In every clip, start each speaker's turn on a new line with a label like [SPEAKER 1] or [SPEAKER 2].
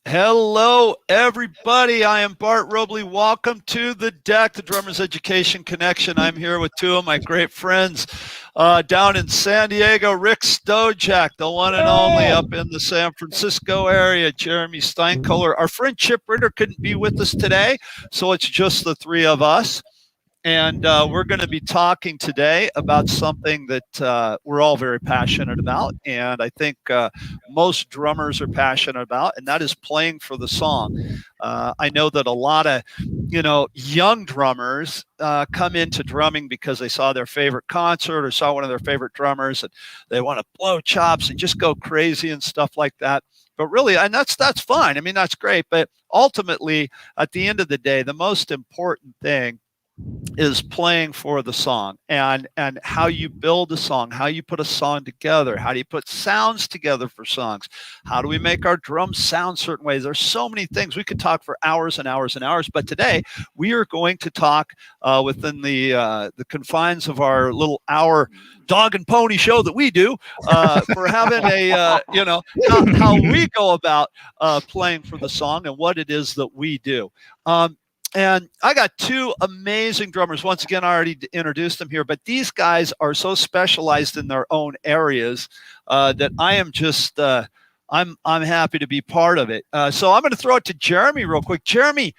[SPEAKER 1] Hello, everybody. I am Bart Robley. Welcome to the deck, the Drummers Education Connection. I'm here with two of my great friends down in San Diego, Rick Stojak, the one and only up in the San Francisco area, Jeremy Steinkoler. Our friend Chip Ritter couldn't be with us today, so it's just the three of us. And we're going to be talking today about something that we're all very passionate about. And I think most drummers are passionate about, and that is playing for the song. I know that a lot of, young drummers come into drumming because they saw their favorite concert or saw one of their favorite drummers and they want to blow chops and just go crazy and stuff like that. But really, and that's fine. I mean, that's great. But ultimately, at the end of the day, the most important thing is playing for the song and how you build a song, how you put a song together, how do you put sounds together for songs, how do we make our drums sound certain ways. There's so many things. We could talk for hours and hours and hours, but today we are going to talk within the confines of our little hour dog and pony show that we do for having a how we go about playing for the song and what it is that we do. And I got two amazing drummers. Once again, I already introduced them here, but these guys are so specialized in their own areas that I am just I'm happy to be part of it. So I'm going to throw it to Jeremy real quick. Jeremy,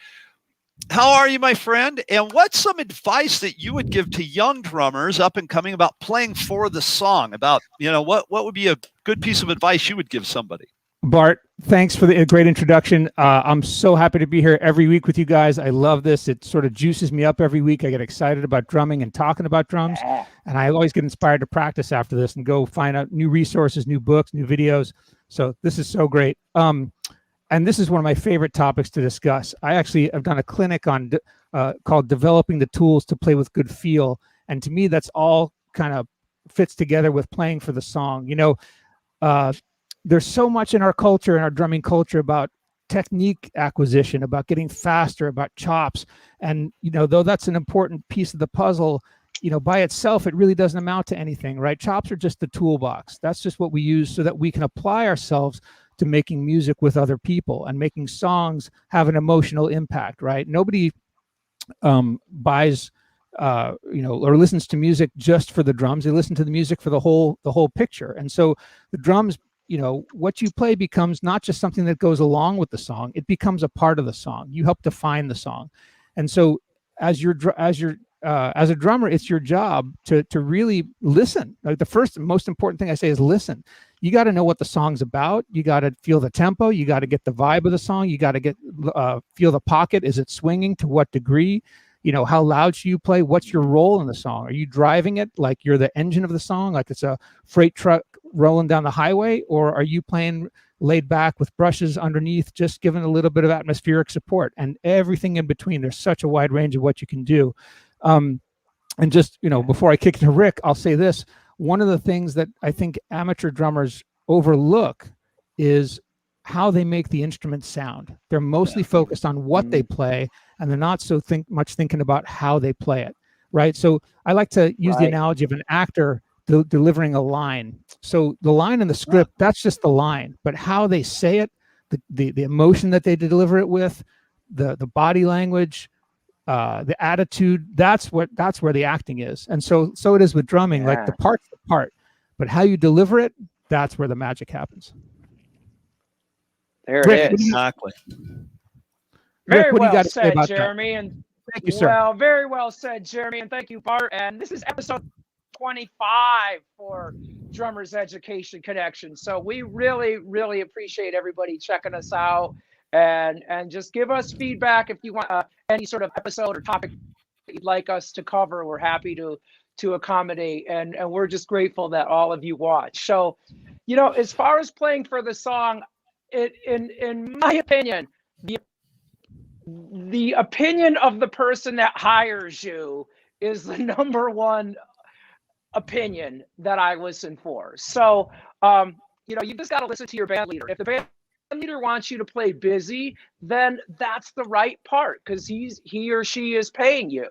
[SPEAKER 1] how are you, my friend? And what's some advice that you would give to young drummers up and coming about playing for the song? About what would be a good piece of advice you would give somebody?
[SPEAKER 2] Bart, thanks for the great introduction. I'm so happy to be here every week with you guys. I love this. It sort of juices me up every week. I get excited about drumming and talking about drums, and I always get inspired to practice after this and go find out new resources, new books, new videos. So this is so great. And this is one of my favorite topics to discuss. I actually have done a clinic on called Developing the Tools to Play with Good Feel. And to me, that's all kind of fits together with playing for the song. There's so much in our culture, in our drumming culture, about technique acquisition, about getting faster, about chops. And, though that's an important piece of the puzzle, by itself, it really doesn't amount to anything, right? Chops are just the toolbox. That's just what we use so that we can apply ourselves to making music with other people and making songs have an emotional impact, right? Nobody buys or listens to music just for the drums. They listen to the music for the whole picture. And so the drums, what you play becomes not just something that goes along with the song, it becomes a part of the song. You help define the song. And so as a drummer, it's your job to really listen. Like the first and most important thing I say is listen. You got to know what the song's about. You got to feel the tempo. You got to get the vibe of the song. You got to feel the pocket. Is it swinging? To what degree? How loud should you play? What's your role in the song? Are you driving it like you're the engine of the song, like it's a freight truck rolling down the highway? Or are you playing laid back with brushes underneath, just giving a little bit of atmospheric support and everything in between? There's such a wide range of what you can do. And just, before I kick it to Rick, I'll say this. One of the things that I think amateur drummers overlook is how they make the instrument sound. They're mostly focused on what they play, and they're not so much thinking about how they play it, right? So I like to use the analogy of an actor delivering a line. So the line in the script, that's just the line, but how they say it, the emotion that they deliver it with, the body language, the attitude, that's where the acting is. And so it is with drumming. Like the part's the part, but how you deliver it, that's where the magic happens.
[SPEAKER 3] There it is.
[SPEAKER 1] Exactly.
[SPEAKER 3] Very well said, Jeremy. And
[SPEAKER 2] thank you, sir.
[SPEAKER 3] Well, very well said, Jeremy. And thank you, Bart. And this is episode 25 for Drummers Education Connection. So we really, really appreciate everybody checking us out, and just give us feedback if you want any sort of episode or topic that you'd like us to cover. We're happy to accommodate, and we're just grateful that all of you watch. So, as far as playing for the song, in my opinion, the opinion of the person that hires you is the number one opinion that I listen for. So, you just got to listen to your band leader. If the band leader wants you to play busy, then that's the right part, because he or she is paying you.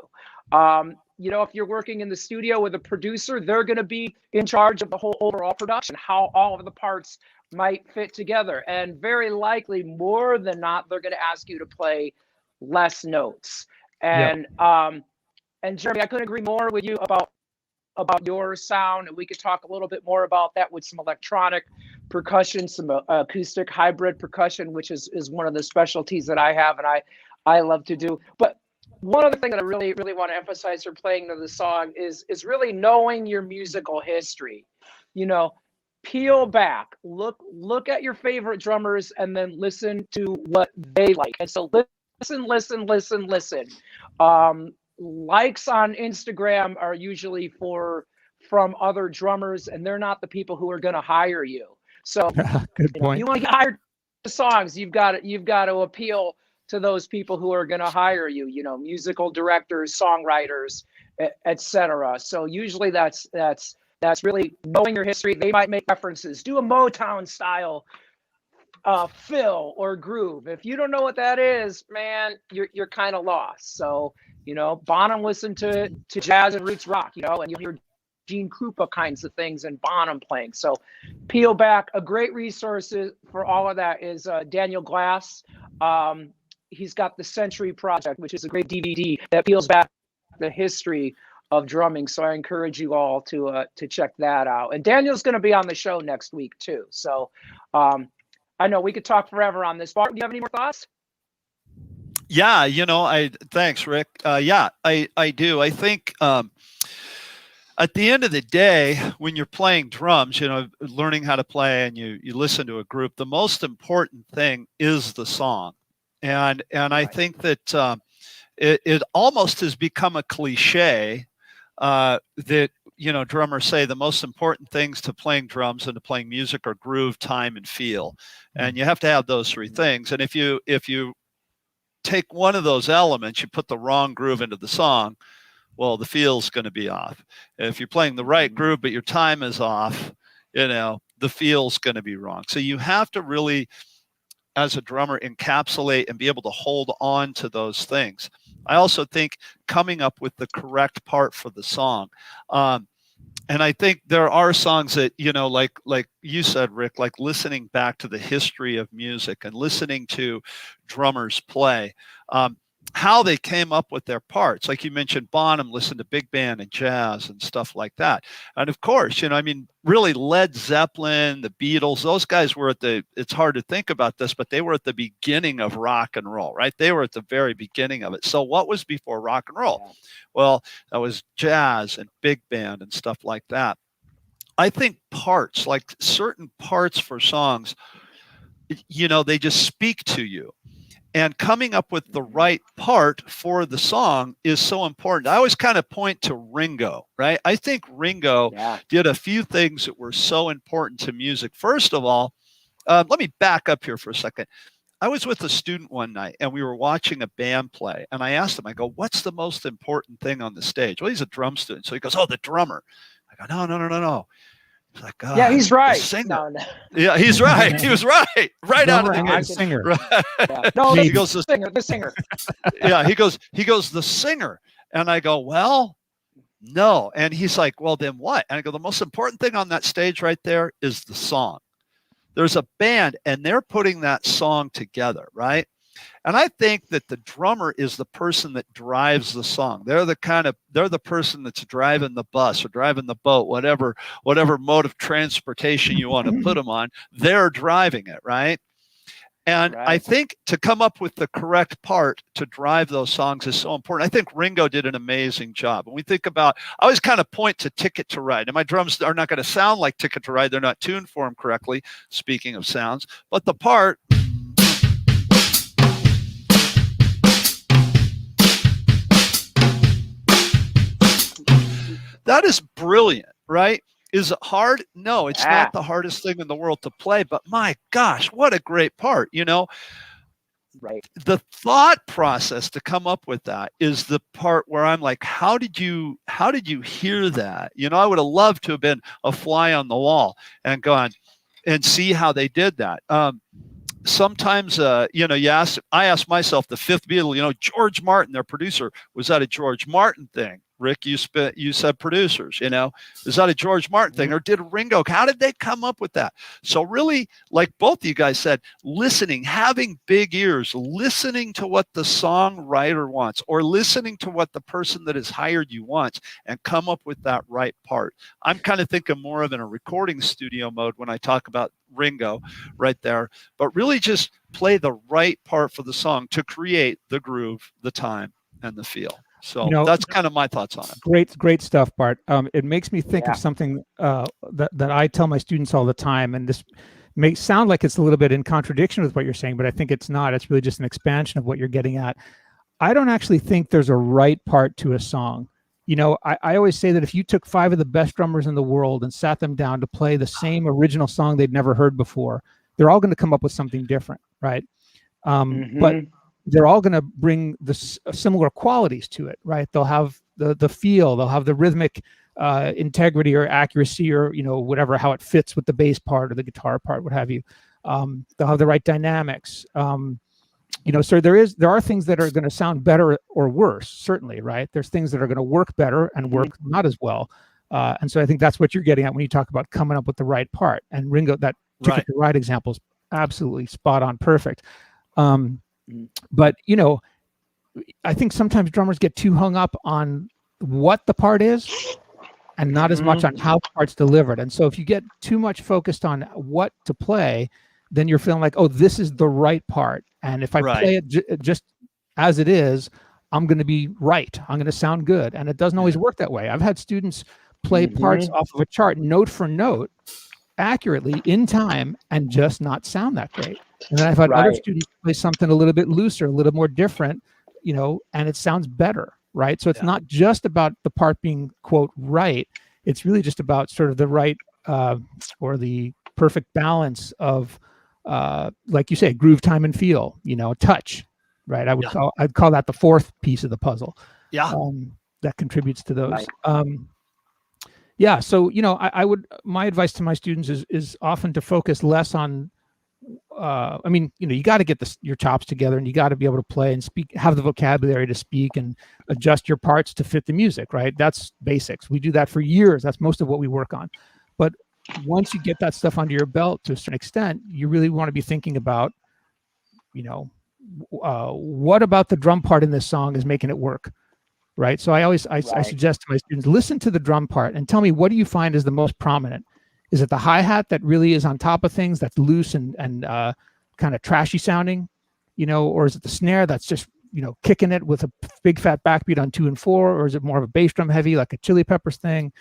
[SPEAKER 3] If you're working in the studio with a producer, they're going to be in charge of the whole overall production, how all of the parts might fit together. And very likely, more than not, they're going to ask you to play less notes. And and Jeremy, I couldn't agree more with you about your sound, and we could talk a little bit more about that with some electronic percussion, some acoustic hybrid percussion, which is one of the specialties that I have and I love to do. But one other thing that I really want to emphasize for playing the song is really knowing your musical history. You know, peel back, look at your favorite drummers, and then listen to what they like. And so listen. Likes on Instagram are usually from other drummers, and they're not the people who are going to hire you. So
[SPEAKER 2] good point.
[SPEAKER 3] You want to get hired to songs, you've got to appeal to those people who are going to hire you, you know, musical directors, songwriters, etc. So usually that's really knowing your history. They might make references, do a Motown style fill or groove. If you don't know what that is, man, you're kind of lost. So, you know, Bonham listened to jazz and roots rock, you know, and you'll hear Gene Krupa kinds of things and Bonham playing. So peel back. A great resource for all of that is Daniel Glass. He's got the Century Project, which is a great DVD that peels back the history of drumming. So I encourage you all to check that out. And Daniel's going to be on the show next week too. So I know we could talk forever on this. Bart, do you have any more thoughts?
[SPEAKER 1] Yeah, you know, thanks, Rick. Yeah, I do. I think at the end of the day, when you're playing drums, you know, learning how to play and you listen to a group, the most important thing is the song. And I think that it almost has become a cliche that, you know, drummers say the most important things to playing drums and to playing music are groove, time, and feel. And you have to have those three things. And if you take one of those elements, you put the wrong groove into the song, well, the feel's going to be off. If you're playing the right groove, but your time is off, you know, the feel's going to be wrong. So you have to really, as a drummer, encapsulate and be able to hold on to those things. I also think coming up with the correct part for the song. And I think there are songs that, you know, like you said, Rick, like listening back to the history of music and listening to drummers play, how they came up with their parts. Like you mentioned, Bonham listened to big band and jazz and stuff like that. And of course, you know, I mean, really Led Zeppelin, the Beatles, those guys were it's hard to think about this, but they were at the beginning of rock and roll, right? They were at the very beginning of it. So what was before rock and roll? Well, that was jazz and big band and stuff like that. I think parts, like certain parts for songs, you know, they just speak to you. And coming up with the right part for the song is so important. I always kind of point to Ringo, right? I think Ringo did a few things that were so important to music. First of all, let me back up here for a second. I was with a student one night and we were watching a band play. And I asked him, I go, what's the most important thing on the stage? Well, he's a drum student. So he goes, oh, the drummer. I go, no. He's like, oh,
[SPEAKER 3] yeah, he's right.
[SPEAKER 1] No. Yeah, he's right. He was right. Right out of the gate.
[SPEAKER 2] Singer.
[SPEAKER 1] Right.
[SPEAKER 3] Yeah. No, he goes, the singer.
[SPEAKER 1] Yeah, he goes, the singer. And I go, well, no. And he's like, well, then what? And I go, the most important thing on that stage right there is the song. There's a band and they're putting that song together, right? And I think that the drummer is the person that drives the song. They're the person that's driving the bus or driving the boat, whatever mode of transportation you want to put them on, they're driving it, right? And I think to come up with the correct part to drive those songs is so important. I think Ringo did an amazing job. When we think about, I always kind of point to Ticket to Ride. And my drums are not going to sound like Ticket to Ride. They're not tuned for them correctly, speaking of sounds. But the part, that is brilliant, right? Is it hard? No, it's not the hardest thing in the world to play, but my gosh, what a great part, you know?
[SPEAKER 3] Right.
[SPEAKER 1] The thought process to come up with that is the part where I'm like, how did you hear that? You know, I would have loved to have been a fly on the wall and gone and see how they did that. Sometimes, you know, I asked myself, the fifth Beatle, you know, George Martin, their producer, was that a George Martin thing? Rick, you said producers, is that a George Martin thing, or did Ringo? How did they come up with that? So really, like both of you guys said, listening, having big ears, listening to what the songwriter wants, or listening to what the person that has hired you wants, and come up with that right part. I'm kind of thinking more of in a recording studio mode when I talk about Ringo right there, but really just play the right part for the song to create the groove, the time, and the feel. So that's kind of my thoughts on it.
[SPEAKER 2] Great stuff, Bart. It makes me think of something that I tell my students all the time, and this may sound like it's a little bit in contradiction with what you're saying, but I think it's not. It's really just an expansion of what you're getting at. I don't actually think there's a right part to a song. I always say that if you took 5 of the best drummers in the world and sat them down to play the same original song they'd never heard before, they're all going to come up with something different, right? But they're all going to bring the similar qualities to it, right? They'll have the feel, they'll have the rhythmic integrity or accuracy, or whatever, how it fits with the bass part or the guitar part, what have you. They'll have the right dynamics. So there are things that are going to sound better or worse, certainly, right? There's things that are going to work better and work not as well. And so I think that's what you're getting at when you talk about coming up with the right part. And Ringo, that Ticket to Ride example is absolutely spot on, perfect. But I think sometimes drummers get too hung up on what the part is and not as much on how the part's delivered. And so if you get too much focused on what to play, then you're feeling like, oh, this is the right part. And if I play it just as it is, I'm going to be right. I'm going to sound good. And it doesn't always work that way. I've had students play parts off of a chart, note for note, accurately in time, and just not sound that great. And then I've had other students play something a little bit looser, a little more different, and it sounds better, right? So it's not just about the part being, quote, right. It's really just about sort of the right or the perfect balance of, like you say, groove, time, and feel, touch, right? I'd call that the fourth piece of the puzzle. That contributes to those. So I would, my advice to my students is often to focus less on you got to get your chops together, and you got to be able to play and speak, have the vocabulary to speak and adjust your parts to fit the music, right? That's basics. We do that for years. That's most of what we work on. But once you get that stuff under your belt to a certain extent, you really want to be thinking about, what about the drum part in this song is making it work, right? So I suggest to my students, listen to the drum part and tell me, what do you find is the most prominent? Is it the hi-hat that really is on top of things, that's loose and kind of trashy sounding, or is it the snare that's just, kicking it with a big fat backbeat on 2 and 4, or is it more of a bass drum heavy, like a Chili Peppers thing,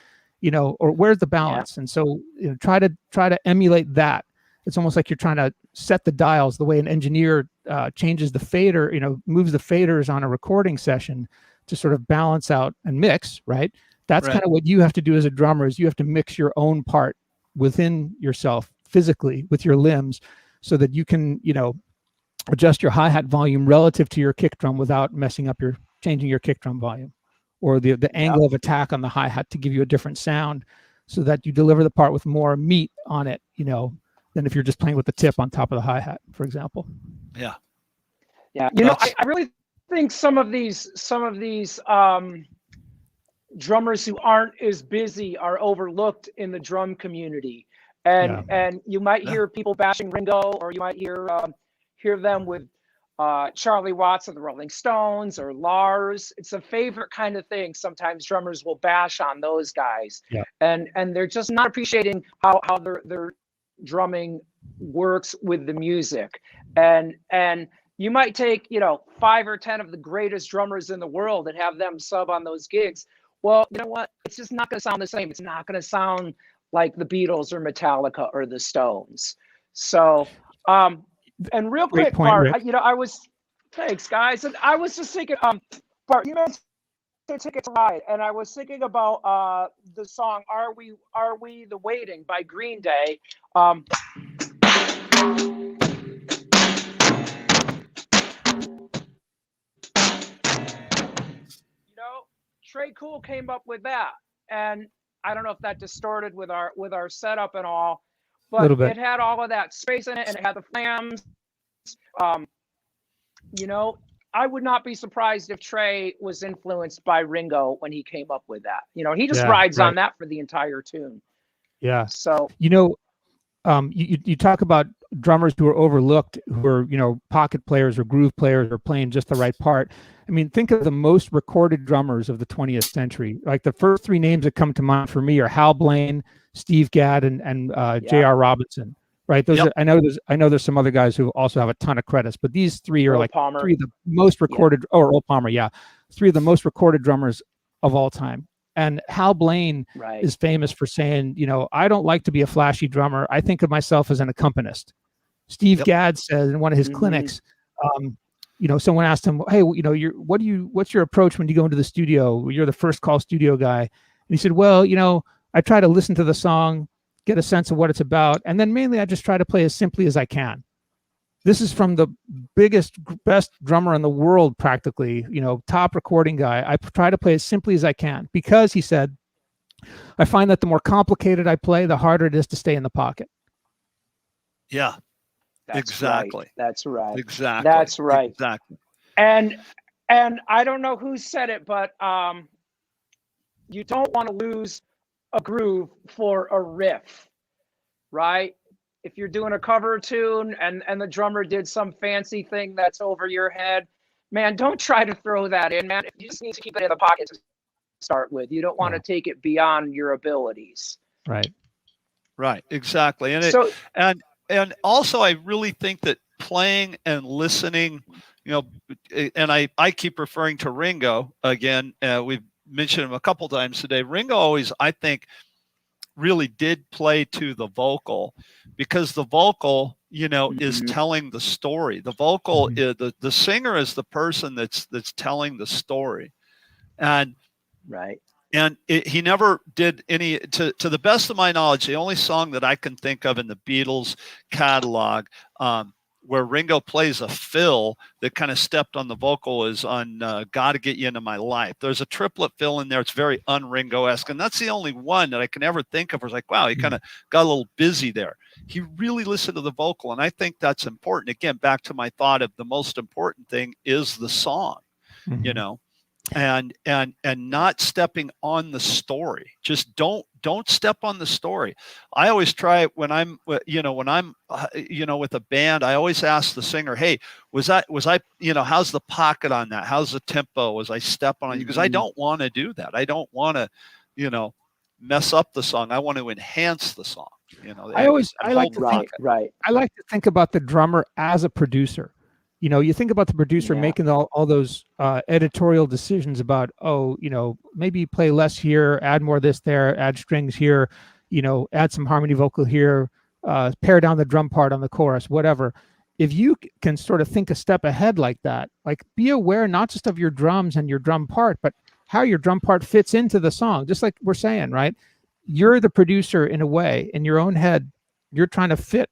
[SPEAKER 2] or where's the balance? And so try to emulate that. It's almost like you're trying to set the dials the way an engineer changes the fader, moves the faders on a recording session to sort of balance out and mix, right? That's kind of what you have to do as a drummer, is you have to mix your own part within yourself physically with your limbs, so that you can, adjust your hi-hat volume relative to your kick drum without changing your kick drum volume, or the angle of attack on the hi-hat to give you a different sound, so that you deliver the part with more meat on it, than if you're just playing with the tip on top of the hi-hat, for example.
[SPEAKER 3] I really think some of these drummers who aren't as busy are overlooked in the drum community, and you might hear people bashing Ringo, or you might hear them with Charlie Watts of the Rolling Stones or Lars. It's a favorite kind of thing. Sometimes drummers will bash on those guys, and they're just not appreciating how their drumming works with the music. And you might take 5 or 10 of the greatest drummers in the world and have them sub on those gigs. Well, you know what? It's just not going to sound the same. It's not going to sound like the Beatles or Metallica or the Stones. So, and real quick, Bart, thanks, guys. And I was just thinking, Bart, you mentioned Ticket to Ride, and I was thinking about the song "Are We the Waiting" by Green Day. Trey Cool came up with that, and I don't know if that distorted with our setup and all, but it had all of that space in it, and it had the flams. I would not be surprised if Trey was influenced by Ringo when he came up with that. He just rides on that for the entire tune.
[SPEAKER 2] Yeah.
[SPEAKER 3] So
[SPEAKER 2] you talk about drummers who are overlooked, who are pocket players or groove players or playing just the right part. I mean, think of the most recorded drummers of the 20th century. Like the first three names that come to mind for me are Hal Blaine, Steve Gadd, and J.R. Robinson. Right? Those are, I know there's some other guys who also have a ton of credits, but these three are three of the most recorded, or Earl Palmer, three of the most recorded drummers of all time. And Hal Blaine is famous for saying, I don't like to be a flashy drummer. I think of myself as an accompanist. Steve Gadd said in one of his clinics, someone asked him, hey, what's your approach when you go into the studio? You're the first call studio guy. And he said, well, I try to listen to the song, get a sense of what it's about. And then mainly I just try to play as simply as I can. This is from the best drummer in the world, practically, top recording guy. I try to play as simply as I can because, he said, I find that the more complicated I play, the harder it is to stay in the pocket.
[SPEAKER 1] Yeah, exactly.
[SPEAKER 3] That's right.
[SPEAKER 1] Exactly.
[SPEAKER 3] That's right.
[SPEAKER 1] Exactly.
[SPEAKER 3] And I don't know who said it, but you don't want to lose a groove for a riff, right? If you're doing a cover tune and the drummer did some fancy thing that's over your head, man, don't try to throw that in, man. You just need to keep it in the pocket to start with. You don't want to take it beyond your abilities.
[SPEAKER 2] Right.
[SPEAKER 1] Right. Exactly. And and also I really think that playing and listening, and I keep referring to Ringo again. We've mentioned him a couple times today. Ringo always, I think, really did play to the vocal, because the vocal, is telling the story. The vocal is the singer is the person that's telling the story. And he never did any, to the best of my knowledge, the only song that I can think of in the Beatles catalog where Ringo plays a fill that kind of stepped on the vocal is on Gotta Get You Into My Life. There's a triplet fill in there. It's very un-Ringo-esque, and that's the only one that I can ever think of where it's like, wow, he kind of got a little busy there. He really listened to the vocal, and I think that's important. Again, back to my thought of the most important thing is the song, and not stepping on the story. Just don't step on the story. I always try when I'm with a band, I always ask the singer, hey, was I how's the pocket on that? How's the tempo? Was I stepping on you? Because I don't want to do that. I don't want to, mess up the song. I want to enhance the song. I
[SPEAKER 2] like to think about the drummer as a producer. You think about the producer making all those editorial decisions about, maybe play less here, add more this there, add strings here, add some harmony vocal here, pare down the drum part on the chorus, whatever. If you can sort of think a step ahead like that, like be aware not just of your drums and your drum part, but how your drum part fits into the song. Just like we're saying, right? You're the producer in a way. In your own head, you're trying to fit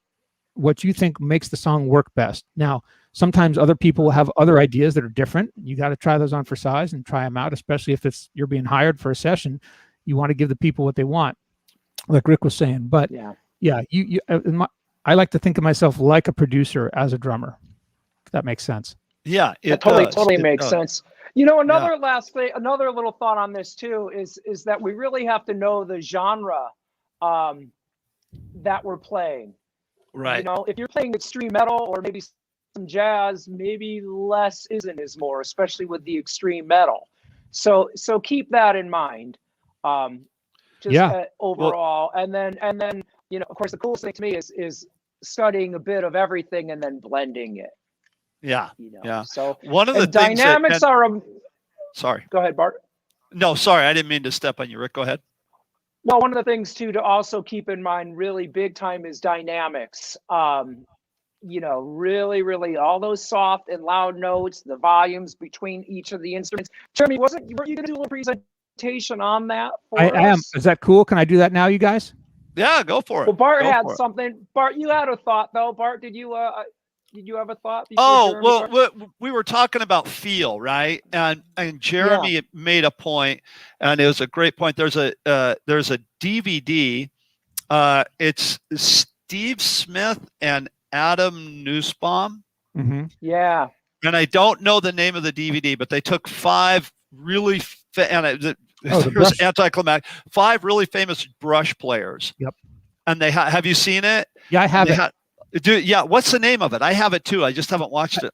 [SPEAKER 2] what you think makes the song work best. Now, sometimes other people will have other ideas that are different. You got to try those on for size and try them out, especially if you're being hired for a session. You want to give the people what they want, like Rick was saying. But I like to think of myself like a producer as a drummer. If that makes sense.
[SPEAKER 1] Yeah,
[SPEAKER 3] it totally makes sense. Another last thing, another little thought on this too is that we really have to know the genre that we're playing.
[SPEAKER 1] Right.
[SPEAKER 3] If you're playing extreme metal or maybe some jazz, maybe less isn't as more, especially with the extreme metal. So keep that in mind. Overall, and then of course the coolest thing to me is studying a bit of everything and then blending it.
[SPEAKER 1] Yeah.
[SPEAKER 3] So
[SPEAKER 1] one of the
[SPEAKER 3] dynamics are.
[SPEAKER 1] Sorry.
[SPEAKER 3] Go ahead, Bart.
[SPEAKER 1] No, sorry, I didn't mean to step on you, Rick. Go ahead.
[SPEAKER 3] Well, one of the things too to also keep in mind, really big time, is dynamics. Really, really, all those soft and loud notes, the volumes between each of the instruments. Jeremy, were you going to do a little presentation on that?
[SPEAKER 2] I am. Is that cool? Can I do that now, you guys?
[SPEAKER 1] Yeah, go for it.
[SPEAKER 3] Well, Bart had something. Bart, you had a thought though. Bart, did you have a thought?
[SPEAKER 1] We were talking about feel, right? And Jeremy made a point, and it was a great point. There's a DVD. It's Steve Smith and Adam Nussbaum.
[SPEAKER 2] Mm-hmm.
[SPEAKER 3] Yeah.
[SPEAKER 1] and I don't know the name of the DVD, but they took 5 really it was anticlimactic. 5 really famous brush players.
[SPEAKER 2] Yep.
[SPEAKER 1] And they have you seen it?
[SPEAKER 2] Yeah, I have it.
[SPEAKER 1] Yeah, what's the name of it? I have it too. I just haven't watched it.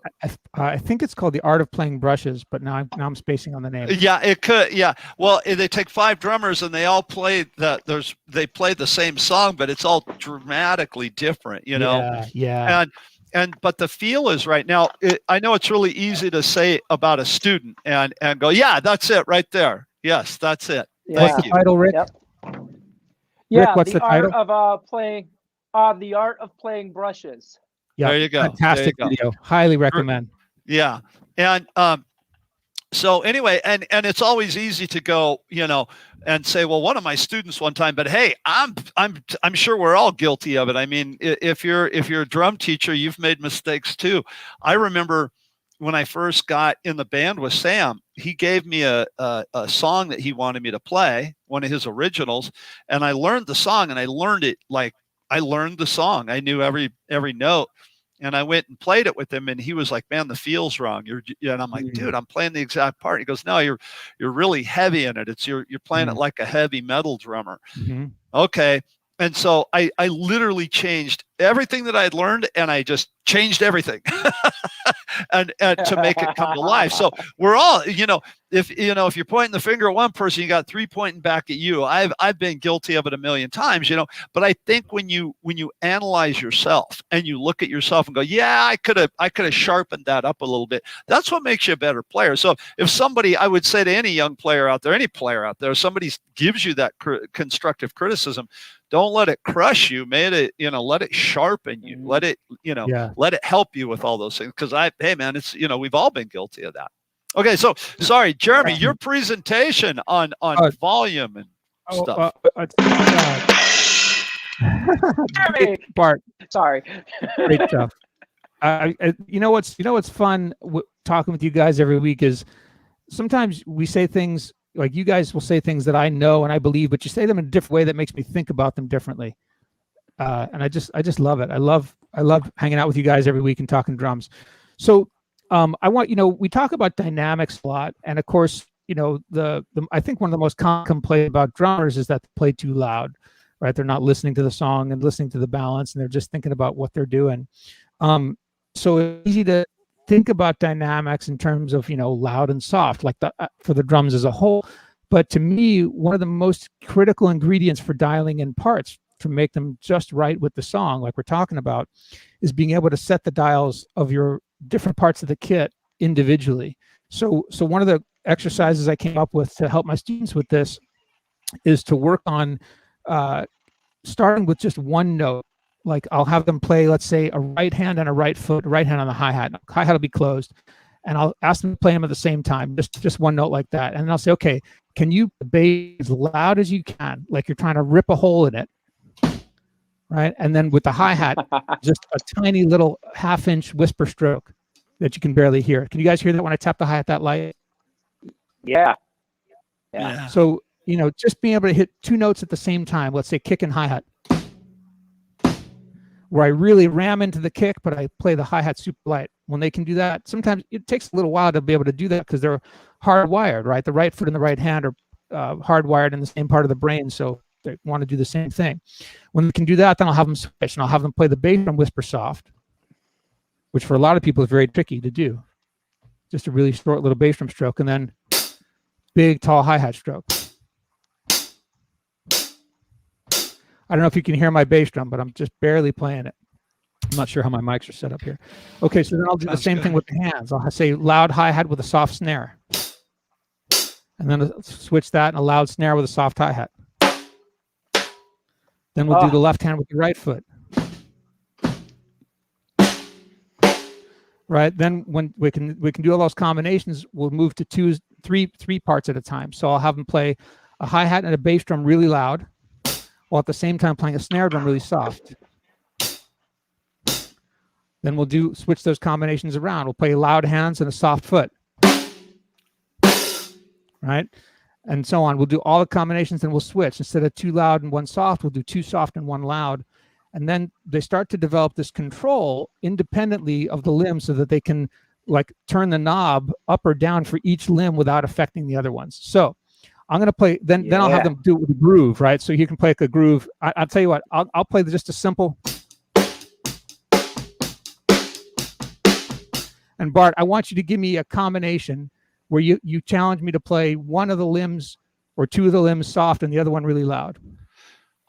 [SPEAKER 2] I think it's called The Art of Playing Brushes, but now I'm spacing on the name.
[SPEAKER 1] Yeah, it could. Yeah, well, they take 5 drummers and they all play they play the same song, but it's all dramatically different, you know.
[SPEAKER 2] Yeah.
[SPEAKER 1] But the feel is right now. I know it's really easy to say about a student and go, yeah, that's it right there. Yes, that's it.
[SPEAKER 3] Yeah.
[SPEAKER 2] What's the title, Rick?
[SPEAKER 3] Yep. Yeah,
[SPEAKER 2] Rick, what's the title?
[SPEAKER 3] The Art of Playing Brushes.
[SPEAKER 2] Yeah,
[SPEAKER 1] there you go.
[SPEAKER 2] Fantastic video. Highly recommend.
[SPEAKER 1] Yeah, and so anyway, and it's always easy to go, you know, and say, well, one of my students one time, but hey, I'm sure we're all guilty of it. I mean, if you're a drum teacher, you've made mistakes too. I remember when I first got in the band with Sam, he gave me a song that he wanted me to play, one of his originals, and I learned the song, and I learned it like I learned the song. I knew every note, and I went and played it with him, and he was like, "Man, the feel's wrong." And I'm like, "Dude, I'm playing the exact part." He goes, "No, you're really heavy in it. You're playing it like a heavy metal drummer." Okay. And so I literally changed everything that I had learned, and I just changed everything and to make it come to life. So we're all, if you're pointing the finger at one person, you got 3 pointing back at you. I've been guilty of it a million times, but I think when you analyze yourself and you look at yourself and go, yeah, I could have sharpened that up a little bit. That's what makes you a better player. So if somebody, I would say to any young player out there, any player out there, somebody gives you that constructive criticism, don't let it crush you. Let it sharpen you. Let it, let it help you with all those things. Because hey man, it's, we've all been guilty of that. Okay, so sorry, Jeremy, your presentation on volume and stuff.
[SPEAKER 3] Jeremy,
[SPEAKER 2] Bart,
[SPEAKER 3] sorry.
[SPEAKER 2] Great stuff. What's fun talking with you guys every week is sometimes we say things. Like you guys will say things that I know and I believe, but you say them in a different way that makes me think about them differently. And I just love it. I love hanging out with you guys every week and talking drums. So I want, we talk about dynamics a lot. And of course, I think one of the most common complaints about drummers is that they play too loud, right? They're not listening to the song and listening to the balance, and they're just thinking about what they're doing. So it's easy to think about dynamics in terms of, loud and soft, like for the drums as a whole. But to me, one of the most critical ingredients for dialing in parts to make them just right with the song, like we're talking about, is being able to set the dials of your different parts of the kit individually. So one of the exercises I came up with to help my students with this is to work on starting with just one note. Like I'll have them play, let's say, a right hand and a right foot, right hand on the hi-hat. Hi-hat will be closed. And I'll ask them to play them at the same time, just one note like that. And then I'll say, okay, can you bass as loud as you can, like you're trying to rip a hole in it, right? And then with the hi-hat, just a tiny little half-inch whisper stroke that you can barely hear. Can you guys hear that when I tap the hi-hat that light?
[SPEAKER 3] Yeah.
[SPEAKER 2] So, just being able to hit 2 notes at the same time, let's say kick and hi-hat, where I really ram into the kick, but I play the hi-hat super light. When they can do that, sometimes it takes a little while to be able to do that because they're hardwired, right? The right foot and the right hand are hardwired in the same part of the brain, so they want to do the same thing. When they can do that, then I'll have them switch, and I'll have them play the bass drum whisper soft, which for a lot of people is very tricky to do. Just a really short little bass drum stroke, and then big, tall hi-hat stroke. I don't know if you can hear my bass drum, but I'm just barely playing it. I'm not sure how my mics are set up here. Okay, so then I'll do the same thing with the hands. I'll say loud hi-hat with a soft snare. And then I'll switch that and a loud snare with a soft hi-hat. Then we'll do the left hand with the right foot. Right, then when we can do all those combinations, we'll move to three parts at a time. So I'll have them play a hi-hat and a bass drum really loud, while at the same time playing a snare drum really soft. Then we'll switch those combinations around. We'll play loud hands and a soft foot. Right? And so on. We'll do all the combinations and we'll switch. Instead of 2 loud and 1 soft, we'll do 2 soft and 1 loud. And then they start to develop this control independently of the limb so that they can like turn the knob up or down for each limb without affecting the other ones. So I'm going to play, then I'll have them do it with a groove, right? So you can play like a groove. I'll tell you what, I'll play just a simple. And Bart, I want you to give me a combination where you challenge me to play one of the limbs or two of the limbs soft and the other one really loud.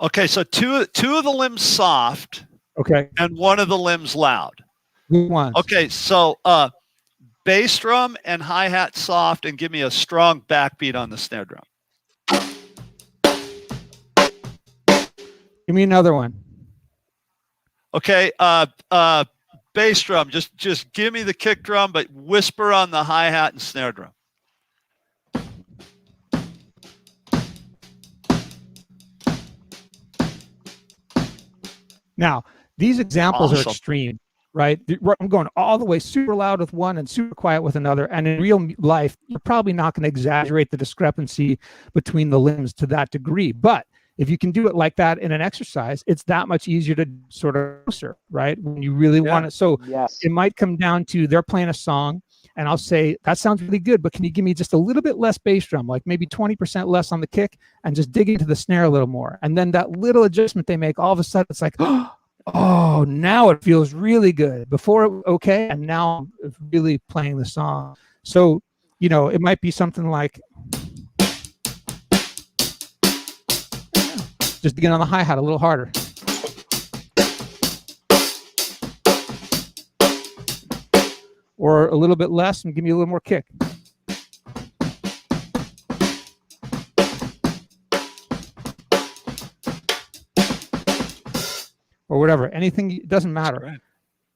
[SPEAKER 1] Okay, so two of the limbs soft.
[SPEAKER 2] Okay.
[SPEAKER 1] And one of the limbs loud.
[SPEAKER 2] Good ones.
[SPEAKER 1] Okay, so bass drum and hi-hat soft, and give me a strong backbeat on the snare drum.
[SPEAKER 2] Give me another one.
[SPEAKER 1] Okay, bass drum, just give me the kick drum, but whisper on the hi-hat and snare drum.
[SPEAKER 2] Now, these examples are extreme, right? I'm going all the way super loud with one and super quiet with another. And in real life, you're probably not going to exaggerate the discrepancy between the limbs to that degree. But if you can do it like that in an exercise, it's that much easier to sort of closer, right? When you really want it. So it might come down to they're playing a song and I'll say, that sounds really good, but can you give me just a little bit less bass drum, like maybe 20% less on the kick, and just dig into the snare a little more. And then that little adjustment they make, all of a sudden it's like, oh, now it feels really good. Before, okay, and now I'm really playing the song. So, you know, it might be something like, just to get on the hi-hat a little harder. Or a little bit less and give me a little more kick. Or whatever, anything, it doesn't matter. Right.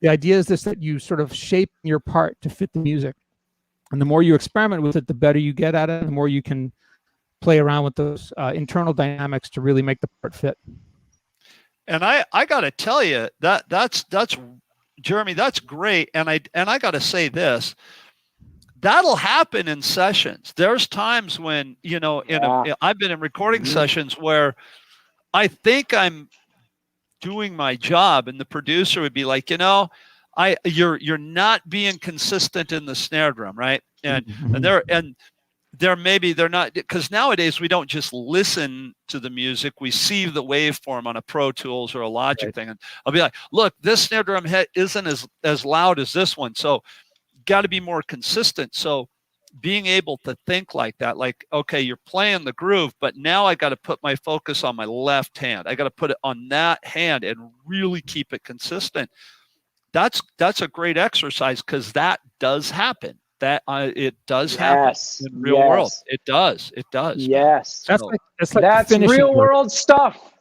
[SPEAKER 2] The idea is this, that you sort of shape your part to fit the music. And the more you experiment with it, the better you get at it, the more you can play around with those internal dynamics to really make the part fit.
[SPEAKER 1] And I got to tell you, that's Jeremy, that's great. And I got to say this, that'll happen in sessions. There's times when, you know, I've been in recording sessions where I think I'm doing my job, and the producer would be like, you know, you're not being consistent in the snare drum, right? And they're not, because nowadays we don't just listen to the music, we see the waveform on a Pro Tools or a Logic thing, and I'll be like, look, this snare drum head isn't as loud as this one, so got to be more consistent. So being able to think like that, like, okay, you're playing the groove, but now I got to put my focus on my left hand. I got to put it on that hand and really keep it consistent. That's a great exercise, because that does happen. That it does happen in real world. It does.
[SPEAKER 3] Yes.
[SPEAKER 2] That's
[SPEAKER 3] real world stuff.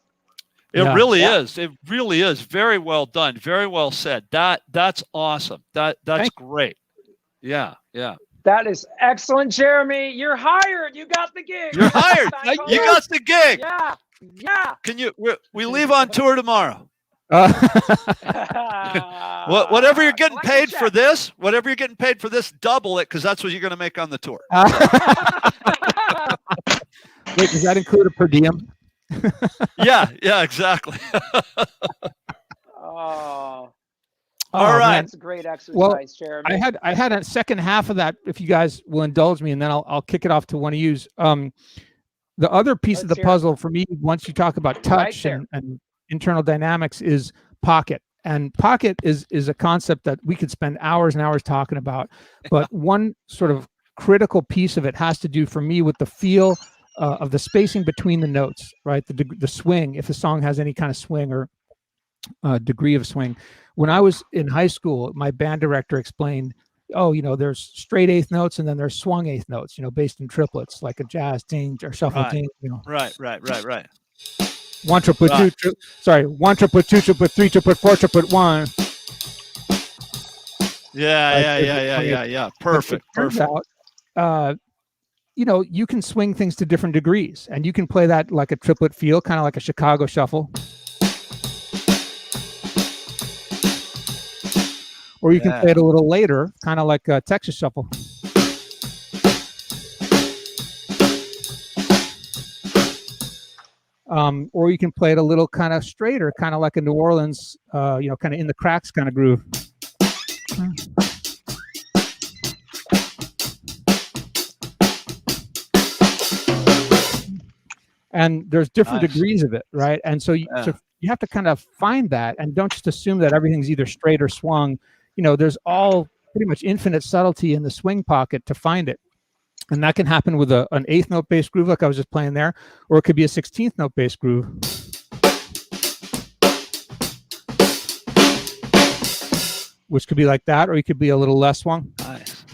[SPEAKER 1] It really is. It really is. Very well done. Very well said. That's awesome. That's great. Yeah.
[SPEAKER 3] That is excellent, Jeremy. You're hired. You got the gig.
[SPEAKER 1] You're hired. You got the gig.
[SPEAKER 3] Yeah.
[SPEAKER 1] Can you? We leave on tour tomorrow. Whatever you're getting paid for this, double it, because that's what you're going to make on the tour.
[SPEAKER 2] Wait, does that include a per diem?
[SPEAKER 1] Yeah, exactly.
[SPEAKER 3] All
[SPEAKER 1] right.
[SPEAKER 3] That's a great exercise, Jeremy.
[SPEAKER 2] I had a second half of that, if you guys will indulge me, and then I'll kick it off to one of you. The other piece of the puzzle for me, once you talk about touch and internal dynamics, is pocket. And pocket is a concept that we could spend hours and hours talking about. But one sort of critical piece of it has to do, for me, with the feel of the spacing between the notes, right? The swing, if the song has any kind of swing or degree of swing. When I was in high school, my band director explained, there's straight eighth notes and then there's swung eighth notes, based in triplets, like a jazz ding or shuffle ding.
[SPEAKER 1] Right.
[SPEAKER 2] One triplet, one triplet, two triplet, three triplet, four triplet, one.
[SPEAKER 1] Yeah. Perfect.
[SPEAKER 2] Out, you can swing things to different degrees, and you can play that like a triplet feel, kind of like a Chicago shuffle. Or you can play it a little later, kind of like a Texas shuffle. Or you can play it a little kind of straighter, kind of like a New Orleans, kind of in the cracks kind of groove. and there's different
[SPEAKER 1] Nice.
[SPEAKER 2] degrees of it, right? And so so you have to kind of find that, and don't just assume that everything's either straight or swung. There's all pretty much infinite subtlety in the swing pocket to find it. And that can happen with an eighth note bass groove like I was just playing there, or it could be a 16th note bass groove. Which could be like that, or you could be a little less swung.
[SPEAKER 1] Nice.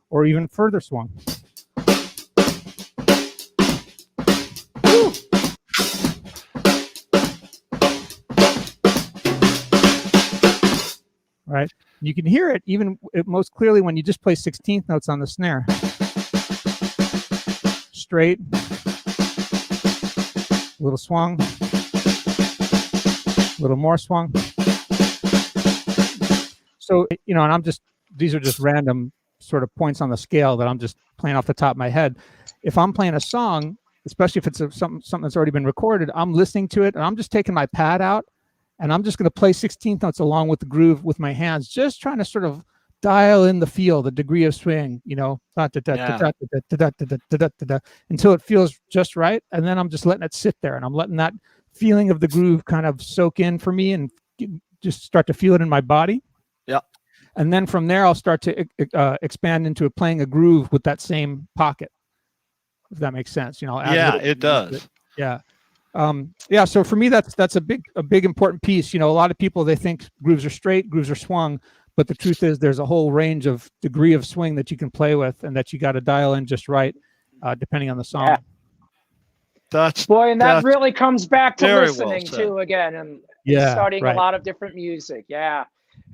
[SPEAKER 2] Or even further swung. Right? You can hear it most clearly when you just play 16th notes on the snare. Straight, a little swung, a little more swung. So, and these are just random sort of points on the scale that I'm just playing off the top of my head. If I'm playing a song, especially if it's something that's already been recorded, I'm listening to it and I'm just taking my pad out and I'm just going to play 16th notes along with the groove with my hands, just trying to sort of dial in the feel, the degree of swing, until it feels just right. And then I'm just letting it sit there and I'm letting that feeling of the groove kind of soak in for me and just start to feel it in my body.
[SPEAKER 1] Yeah.
[SPEAKER 2] And then from there, I'll start to expand into playing a groove with that same pocket, if that makes sense.
[SPEAKER 1] Yeah, it does.
[SPEAKER 2] Yeah. So for me, that's a big important piece. A lot of people, they think grooves are straight, grooves are swung, but the truth is there's a whole range of degree of swing that you can play with and that you got to dial in just right, depending on the song.
[SPEAKER 3] Yeah. That really comes back to listening too, again, and studying a lot of different music. Yeah.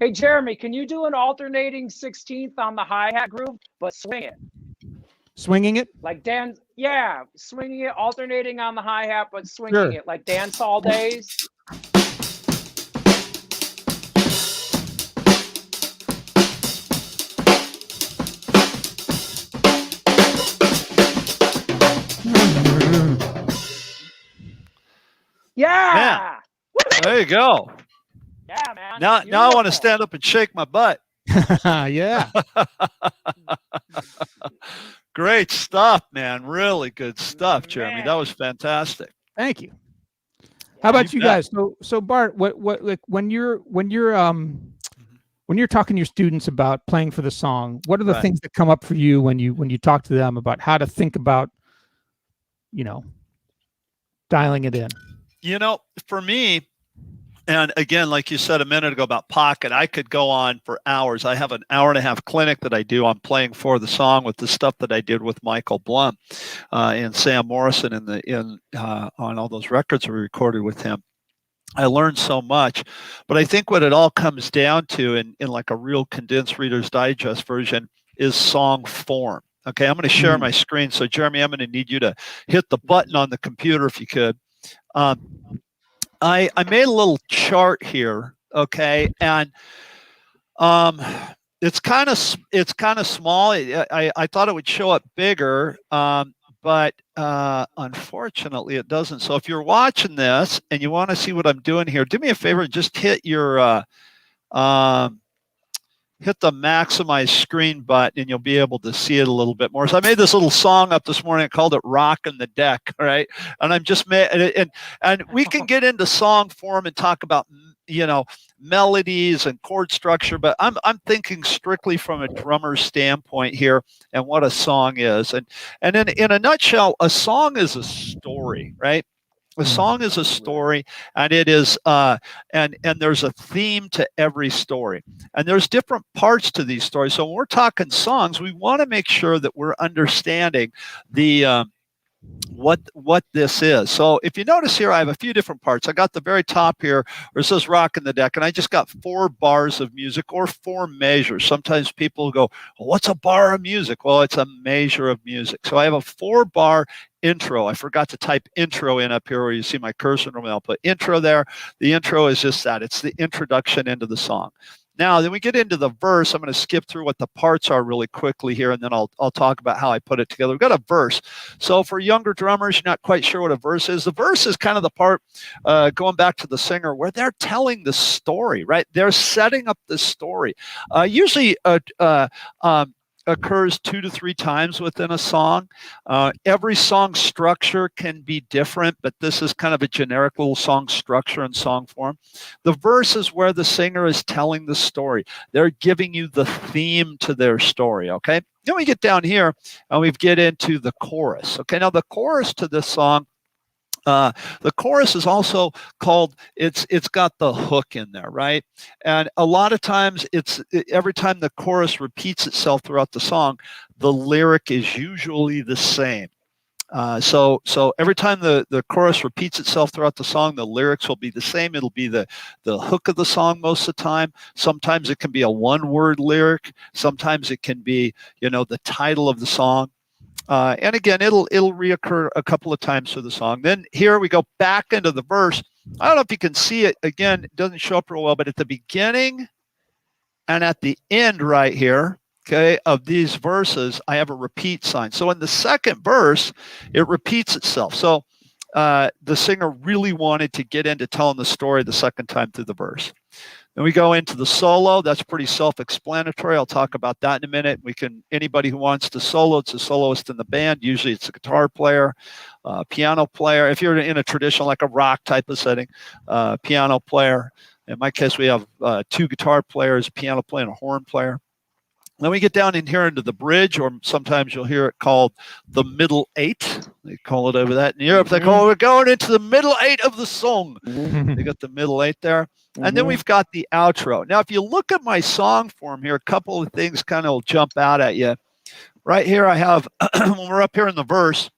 [SPEAKER 3] Hey, Jeremy, can you do an alternating 16th on the hi-hat groove, but swing it?
[SPEAKER 2] Swinging it?
[SPEAKER 3] Like swinging it, alternating on the hi-hat, but swinging it like Dance All Days. Yeah.
[SPEAKER 1] There you go.
[SPEAKER 3] Yeah, man.
[SPEAKER 1] Now I want to stand up and shake my butt.
[SPEAKER 2] Yeah.
[SPEAKER 1] Great stuff, man. Really good stuff, Jeremy.
[SPEAKER 3] Man.
[SPEAKER 1] That was fantastic.
[SPEAKER 2] Thank you. How about you guys? So Bart, what like when you're talking to your students about playing for the song, what are the things that come up for you when you talk to them about how to think about, dialing it in?
[SPEAKER 1] For me, and again, like you said a minute ago about pocket, I could go on for hours. I have an hour and a half clinic that I do on playing for the song with the stuff that I did with Michael Blum and Sam Morrison on all those records we recorded with him. I learned so much, but I think what it all comes down to in like a real condensed Reader's Digest version is song form. Okay, I'm going to share my screen. So Jeremy, I'm going to need you to hit the button on the computer if you could. I made a little chart here, okay, and it's kind of small. I thought it would show up bigger, but unfortunately it doesn't. So if you're watching this and you want to see what I'm doing here, do me a favor, just hit your hit the maximize screen button and you'll be able to see it a little bit more. So I made this little song up this morning. I called it Rockin' the Deck. All right. And I'm just and we can get into song form and talk about, melodies and chord structure, but I'm thinking strictly from a drummer's standpoint here and what a song is. And in a nutshell, a song is a story, right? A song is a story, and it is, and there's a theme to every story, and there's different parts to these stories. So when we're talking songs, we want to make sure that we're understanding the what this is. So if you notice here, I have a few different parts. I got the very top here where it says Rockin' the Deck, and I just got 4 bars of music or 4 measures. Sometimes people go, well, what's a bar of music? Well, it's a measure of music. So I have a 4-bar intro. I forgot to type intro in up here where you see my cursor. Normally I'll put intro there. The intro is just that. It's the introduction into the song. Now, then we get into the verse. I'm going to skip through what the parts are really quickly here, and then I'll talk about how I put it together. We've got a verse. So for younger drummers, you're not quite sure what a verse is. The verse is kind of the part, going back to the singer, where they're telling the story, right? They're setting up the story. Usually occurs 2 to 3 times within a song. Every song structure can be different, but this is kind of a generic little song structure and song form. The verse is where the singer is telling the story. They're giving you the theme to their story, okay? Then we get down here and we get into the chorus. Okay, now the chorus to this song, the chorus is also called, it's got the hook in there, right? And a lot of times every time the chorus repeats itself throughout the song, the lyric is usually the same. So every time the chorus repeats itself throughout the song, the lyrics will be the same. It'll be the hook of the song most of the time. Sometimes it can be a one-word lyric. Sometimes it can be, the title of the song. And again, it'll reoccur a couple of times through the song. Then here we go back into the verse. I don't know if you can see it. Again, it doesn't show up real well, but at the beginning and at the end right here, okay, of these verses, I have a repeat sign. So in the second verse, it repeats itself. So the singer really wanted to get into telling the story the second time through the verse. Then we go into the solo. That's pretty self-explanatory. I'll talk about that in a minute. Anybody who wants to solo, it's a soloist in the band. Usually it's a guitar player, piano player. If you're in a traditional, like a rock type of setting, piano player. In my case, we have 2 guitar players, a piano player and a horn player. Then we get down in here into the bridge, or sometimes you'll hear it called the middle 8. They call it over that in Europe. They call it, we're going into the middle 8 of the song. They got the middle 8 there. And then we've got the outro. Now, if you look at my song form here, a couple of things kind of will jump out at you. Right here I have, when we're up here in the verse,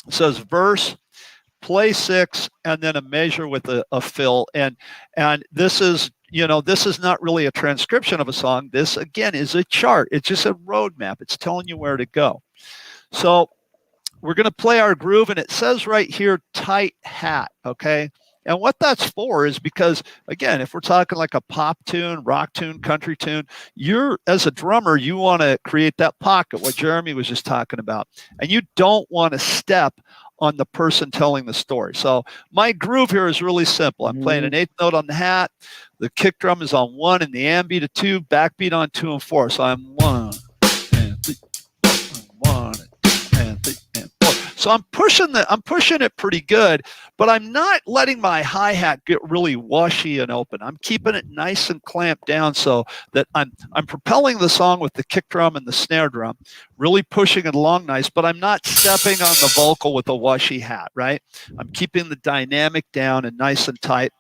[SPEAKER 1] it says verse, play 6, and then a measure with a fill. And this is, this is not really a transcription of a song. This, again, is a chart. It's just a roadmap. It's telling you where to go. So we're going to play our groove, and it says right here, tight hat, okay? And what that's for is because, again, if we're talking like a pop tune, rock tune, country tune, as a drummer, you want to create that pocket, what Jeremy was just talking about. And you don't want to step on the person telling the story. So my groove here is really simple. I'm playing an 8th note on the hat. The kick drum is on 1 and the amp-beat at 2, backbeat on 2 and 4. So I'm 1 and 3, 1 and 3 and 4. So I'm pushing it pretty good, but I'm not letting my hi-hat get really washy and open. I'm keeping it nice and clamped down so that I'm propelling the song with the kick drum and the snare drum, really pushing it along nice, but I'm not stepping on the vocal with a washy hat, right? I'm keeping the dynamic down and nice and tight.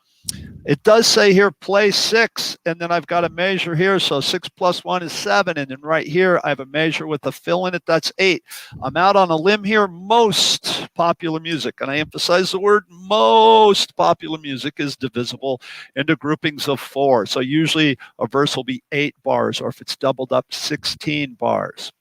[SPEAKER 1] It does say here, play 6, and then I've got a measure here. So 6 plus 1 is 7. And then right here, I have a measure with a fill in it. That's 8. I'm out on a limb here. Most popular music, and I emphasize the word most popular music, is divisible into groupings of 4. So usually a verse will be 8 bars, or if it's doubled up, 16 bars.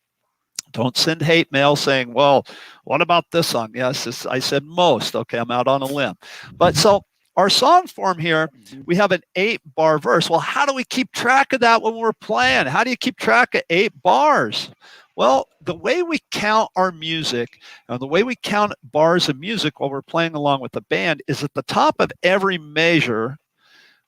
[SPEAKER 1] Don't send hate mail saying, well, what about this song? Yes, I said most. Okay, I'm out on a limb. But so our song form here, we have an 8-bar verse. Well, how do we keep track of that when we're playing? How do you keep track of 8 bars? Well, the way we count our music, and the way we count bars of music while we're playing along with the band, is at the top of every measure,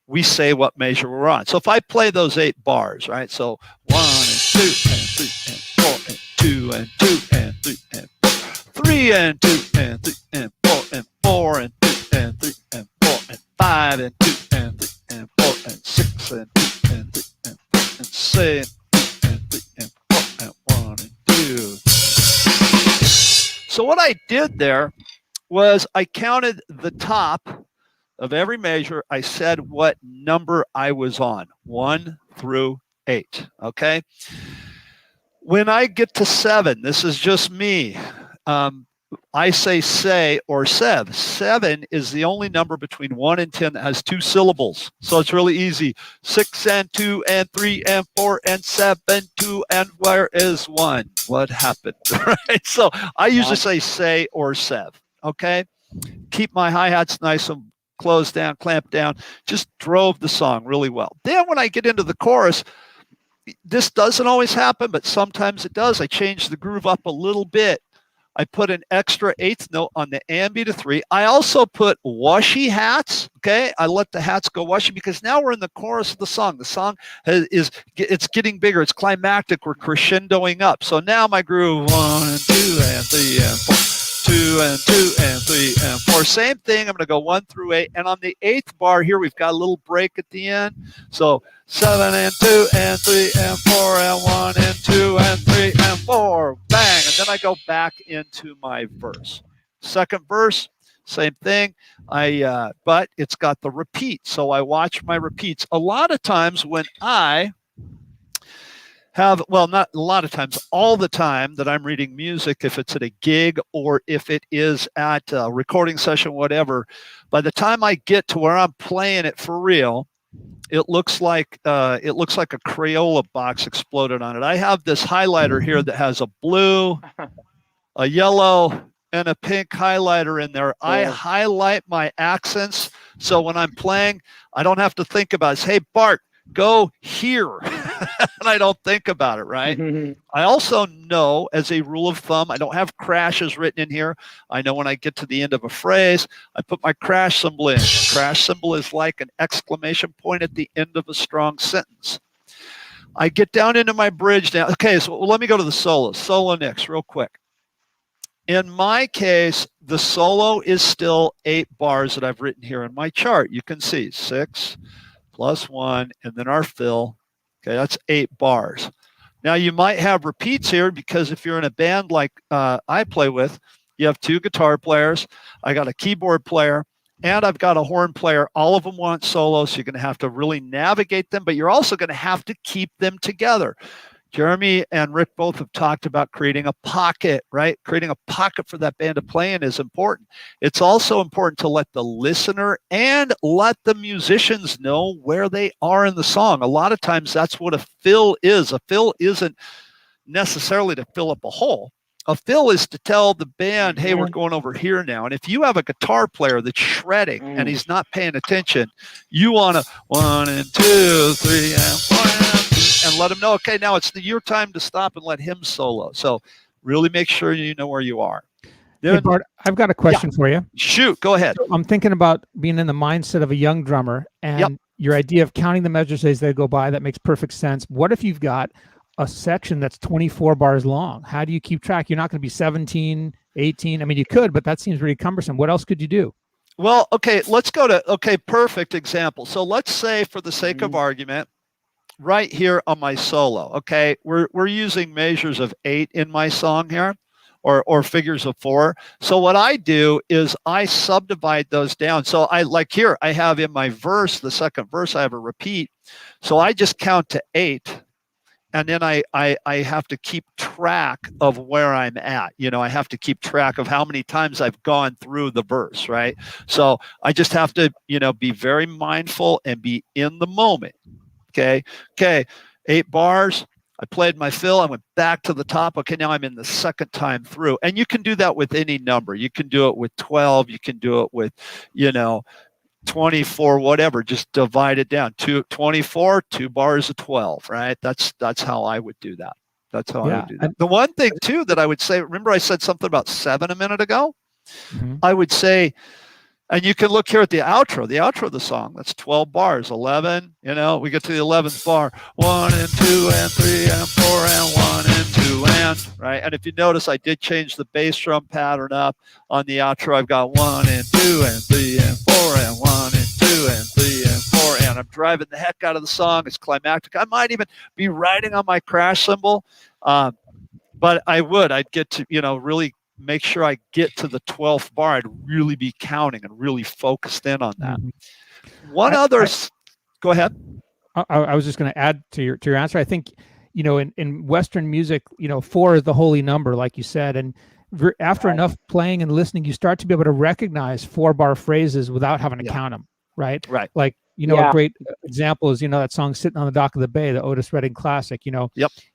[SPEAKER 1] we say what measure we're on. So if I play those 8 bars, right? So 1 and 2 and 3 and 4 and 2 and 2 and 3 and 4, 3 and 2 and 3 and 4 and 4 and 2 and 3 and 4 and 5 and 2 and 3 and 4 and 6 and 2 and 3 and 4 and 6 and 3 and 4 and 1 and 2. So what I did there was I counted the top of every measure. I said what number I was on, 1 through 8, okay? When I get to 7, this is just me. I say or sev. 7 is the only number between 1 and 10 that has 2 syllables. So it's really easy. 6 and 2 and 3 and 4 and 7, 2 and where is 1? What happened? Right? So I usually say or sev. Okay? Keep my hi-hats nice and close down, clamp down, just drove the song really well. Then when I get into the chorus, this doesn't always happen, but sometimes it does. I change the groove up a little bit. I put an extra eighth note on the ambi to 3. I also put washy hats. Okay, I let the hats go washy because now we're in the chorus of the song. The song it's getting bigger. It's climactic. We're crescendoing up. So now my groove 1 and 2 and 3 and 4. 2 and 2 and 3 and 4. Same thing. I'm going to go 1 through 8. And on the 8th bar here, we've got a little break at the end. So 7 and 2 and 3 and 4 and 1 and 2 and 3 and 4. Bang. And then I go back into my verse. Second verse, same thing. But it's got the repeat. So I watch my repeats. A lot of times when I have, well, not a lot of times, all the time that I'm reading music, if it's at a gig or if it is at a recording session, whatever, by the time I get to where I'm playing it for real, it looks like a Crayola box exploded on it. I have this highlighter here that has a blue, a yellow, and a pink highlighter in there. I highlight my accents, so when I'm playing, I don't have to think about it. Hey, Bart, go here. And I don't think about it, right? I also know, as a rule of thumb, I don't have crashes written in here. I know when I get to the end of a phrase, I put my crash symbol in. The crash symbol is like an exclamation point at the end of a strong sentence. I get down into my bridge now. Okay, so let me go to the solos. Solo next, real quick. In my case, the solo is still 8 bars that I've written here in my chart. You can see 6 plus 1, and then our fill. Okay, that's 8 bars. Now, you might have repeats here because if you're in a band like I play with, you have 2 guitar players. I got a keyboard player, and I've got a horn player. All of them want solos, so you're going to have to really navigate them, but you're also going to have to keep them together. Jeremy and Rick both have talked about creating a pocket, right? Creating a pocket for that band to play in is important. It's also important to let the listener and let the musicians know where they are in the song. A lot of times that's what a fill is. A fill isn't necessarily to fill up a hole. A fill is to tell the band, hey, we're going over here now. And if you have a guitar player that's shredding and he's not paying attention, you want to 1 and 2, 3 and 4 and let him know, okay, now it's your time to stop and let him solo. So really make sure you know where you are.
[SPEAKER 2] Hey, Bart, I've got a question for you.
[SPEAKER 1] Shoot, go ahead.
[SPEAKER 2] So I'm thinking about being in the mindset of a young drummer, and your idea of counting the measures as they go by, that makes perfect sense. What if you've got a section that's 24 bars long? How do you keep track? You're not going to be 17, 18. I mean, you could, but that seems really cumbersome. What else could you do?
[SPEAKER 1] Well, okay, let's go to, perfect example. So let's say, for the sake of argument, right here on my solo, okay, we're using measures of 8 in my song here, or figures of 4. So what I do is I subdivide those down. So I, like here, I have in my verse, the second verse, I have a repeat. So I just count to 8. And then I have to keep track of where I'm at. You know, I have to keep track of how many times I've gone through the verse, right? So I just have to, be very mindful and be in the moment. Okay, 8 bars. I played my fill. I went back to the top. Okay, now I'm in the second time through. And you can do that with any number. You can do it with 12. You can do it with, 24, whatever. Just divide it down. 24, 2 bars of 12, right? That's how I would do that. That's how I would do that. The one thing too that I would say, remember I said something about 7 a minute ago? I would say, and you can look here at the outro of the song. That's 12 bars, 11, we get to the 11th bar, 1 and 2 and 3 and 4 and 1 and 2 and, right? And if you notice, I did change the bass drum pattern up on the outro. I've got 1 and 2 and 3 and 4 and 1 and 2 and 3 and 4, and I'm driving the heck out of the song. It's climactic. I might even be writing on my crash cymbal, but I'd get to, really make sure I get to the 12th bar. I'd really be counting and really focused in on that. Go ahead.
[SPEAKER 2] I was just going to add to your answer. I think, in Western music, 4 is the holy number, like you said. And after enough playing and listening, you start to be able to recognize 4-bar phrases without having to count them. Right. Like, a great example is, that song Sitting on the Dock of the Bay, the Otis Redding classic,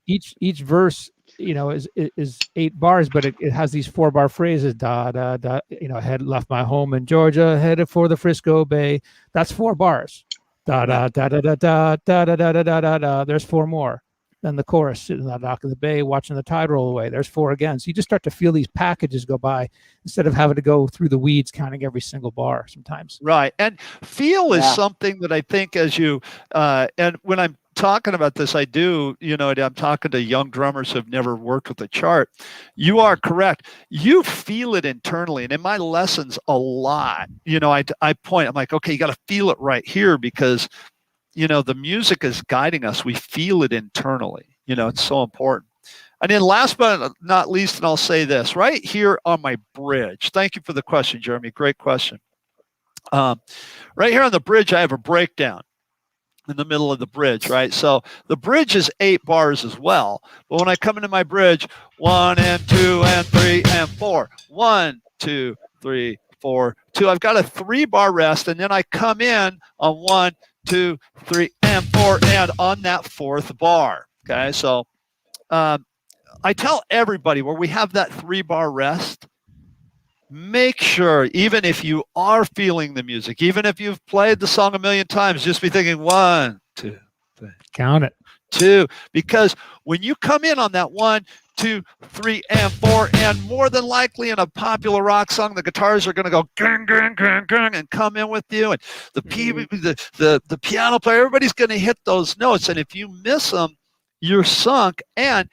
[SPEAKER 2] each verse is 8 bars, but it has these 4-bar phrases. Da da da. Had left my home in Georgia, headed for the Frisco Bay. That's 4 bars. Da da da da da da da da da da da da. There's 4 more. Then the chorus, sitting on the dock of the bay, watching the tide roll away. There's 4 again. So you just start to feel these packages go by instead of having to go through the weeds counting every single bar sometimes.
[SPEAKER 1] Right. And feel is something that I think as you, and when I'm talking about this, I do, I'm talking to young drummers who've never worked with a chart. You are correct. You feel it internally. And in my lessons a lot, I point, I'm like, okay, you got to feel it right here because the music is guiding us. We feel it internally. It's so important. And then last but not least, and I'll say this, right here on my bridge. Thank you for the question, Jeremy. Great question. Right here on the bridge, I have a breakdown in the middle of the bridge, right? So the bridge is 8 bars as well. But when I come into my bridge, 1 and 2 and 3 and 4. 1, 2, 3, 4, 2. I've got a 3-bar rest, and then I come in on 1, 2, 3, and 4, and on that 4th bar. Okay, so I tell everybody where we have that 3-bar rest, make sure, even if you are feeling the music, even if you've played the song a million times, just be thinking 1, 2, 3.
[SPEAKER 2] Count it.
[SPEAKER 1] 2, because when you come in on that 1, 2, 3, and 4, and more than likely in a popular rock song, the guitars are going to go gang, gang, gang, gang, and come in with you, and the piano player, everybody's going to hit those notes, and if you miss them, you're sunk. And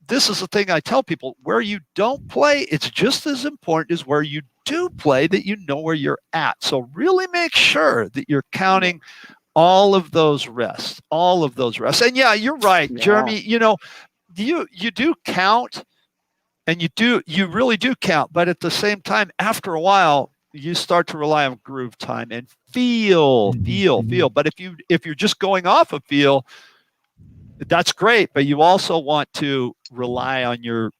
[SPEAKER 1] this is the thing I tell people: where you don't play, it's just as important as where you do play, that you know where you're at. So really make sure that you're counting all of those rests. And yeah, you're right, Jeremy. You do count, and you really do count, but at the same time, after a while, you start to rely on groove time and feel. But if you're just going off of feel, that's great, but you also want to rely on your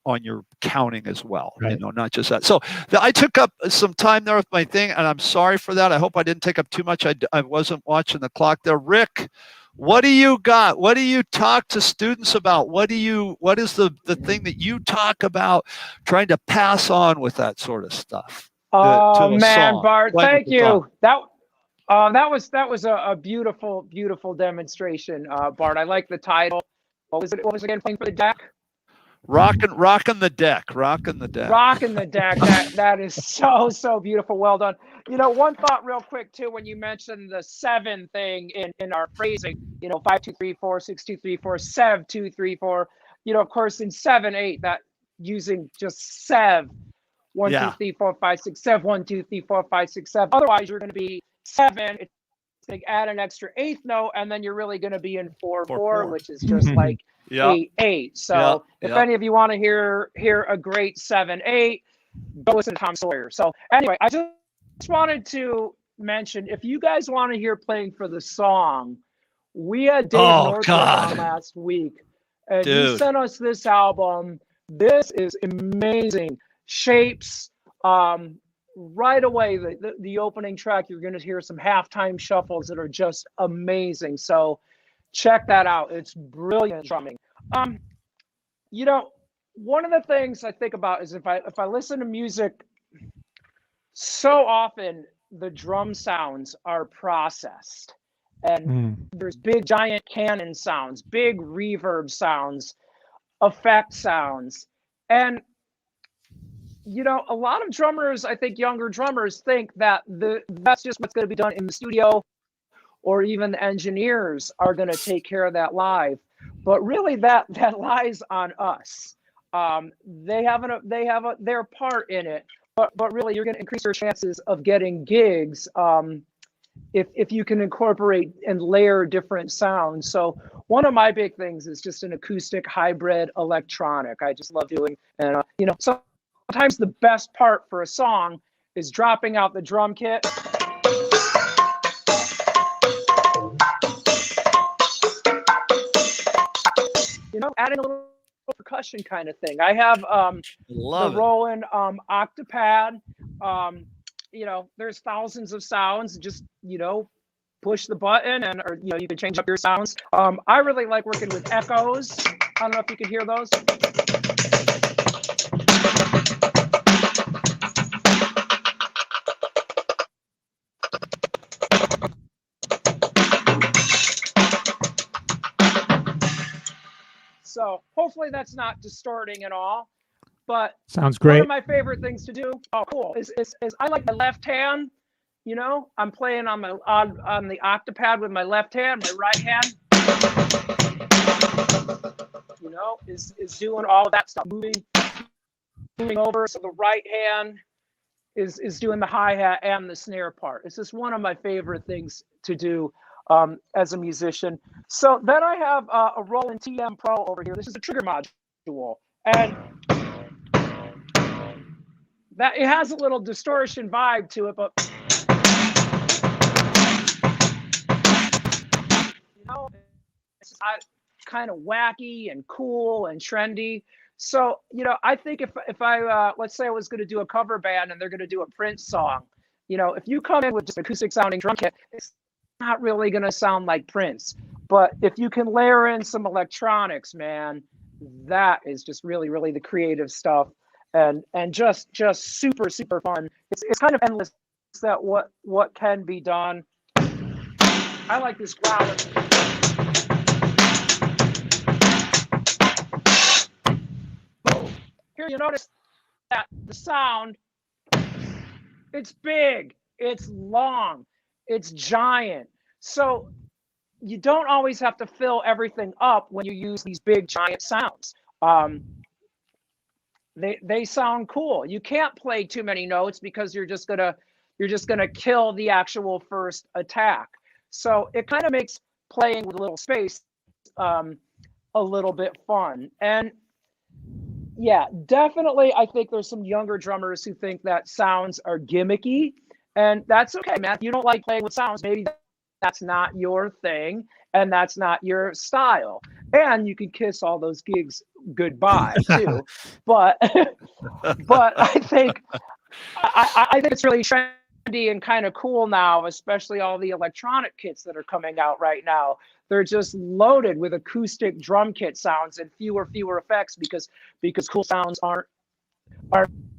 [SPEAKER 1] counting as well,
[SPEAKER 2] right.
[SPEAKER 1] Not just that. So I took up some time there with my thing, and I'm sorry for that. I hope I didn't take up too much. I wasn't watching the clock there. Rick, what do you got? What do you talk to students about? What is the thing that you talk about trying to pass on with that sort of stuff?
[SPEAKER 3] Oh man, Bart, thank you. That was a beautiful, beautiful demonstration, Bart. I like the title. What was it? What was it again? Playing for the deck?
[SPEAKER 1] Rocking the deck. Rocking the deck. That is so beautiful. Well done. One thought real quick too, when you mentioned the 7 thing in our phrasing, 5, 2, 3, 4, 6, 2, 3, 4, 7, 2, 3, 4. Of course, in 7, 8, that using just 7. 1, 2, 3, 4, 5, 6, 7. 1, 2, 3, 4, 5, 6, 7. Otherwise, you're going to be 7. It's like add an extra 8th note, and then you're really going to be in 4, 4, which is just like 8, 8. So if any of you want to hear a great 7, 8, go listen to Tom Sawyer. So anyway, I just wanted to mention, if you guys want to hear Playing for the Song, we had Dave Northrup on last week, and he sent us this album. This is amazing. Shapes. Right away, the opening track, you're going to hear some halftime shuffles that are just amazing. So check that out. It's brilliant drumming. One of the things I think about is if I listen to music, so often the drum sounds are processed, and there's big giant cannon sounds, big reverb sounds, effect sounds, and a lot of drummers, I think younger drummers, think that that's just what's going to be done in the studio, or even the engineers are going to take care of that live. But really, that lies on us. They have their part in it, but really, you're going to increase your chances of getting gigs if you can incorporate and layer different sounds. So one of my big things is just an acoustic hybrid electronic. I just love doing, and sometimes the best part for a song is dropping out the drum kit. Adding a little percussion kind of thing. I have the Roland Octopad. There's thousands of sounds. Just,
[SPEAKER 3] push the button, and or you can change up your sounds. I really like working with echoes. I don't know if you can hear those. So hopefully that's not distorting at all. But
[SPEAKER 2] sounds great.
[SPEAKER 3] One of my favorite things to do, is I like my left hand. I'm playing on the octapad with my left hand. My right hand, is doing all of that stuff, moving over. So the right hand is doing the hi-hat and the snare part. It's just one of my favorite things to do as a musician. So then I have a Roland TM Pro over here. This is a trigger module, and that it has a little distortion vibe to it, but it's kind of wacky and cool and trendy. So I think if I let's say I was going to do a cover band and they're going to do a Prince song, if you come in with just acoustic sounding drum kit, it's not really going to sound like Prince. But if you can layer in some electronics, man, that is just really, really the creative stuff, and just super, super fun. It's kind of endless that what can be done. I like this growl. Here you notice that the sound, it's big, it's long, it's giant. So you don't always have to fill everything up when you use these big giant sounds. They sound cool. You can't play too many notes because you're just gonna kill the actual first attack. So it kind of makes playing with a little space a little bit fun. And yeah, definitely I think there's some younger drummers who think that sounds are gimmicky, and that's okay, man. If you don't like playing with sounds, maybe that's not your thing and that's not your style, and you can kiss all those gigs goodbye too. but I think it's really trendy and kind of cool now, especially all the electronic kits that are coming out right now. They're just loaded with acoustic drum kit sounds and fewer effects because cool sounds aren't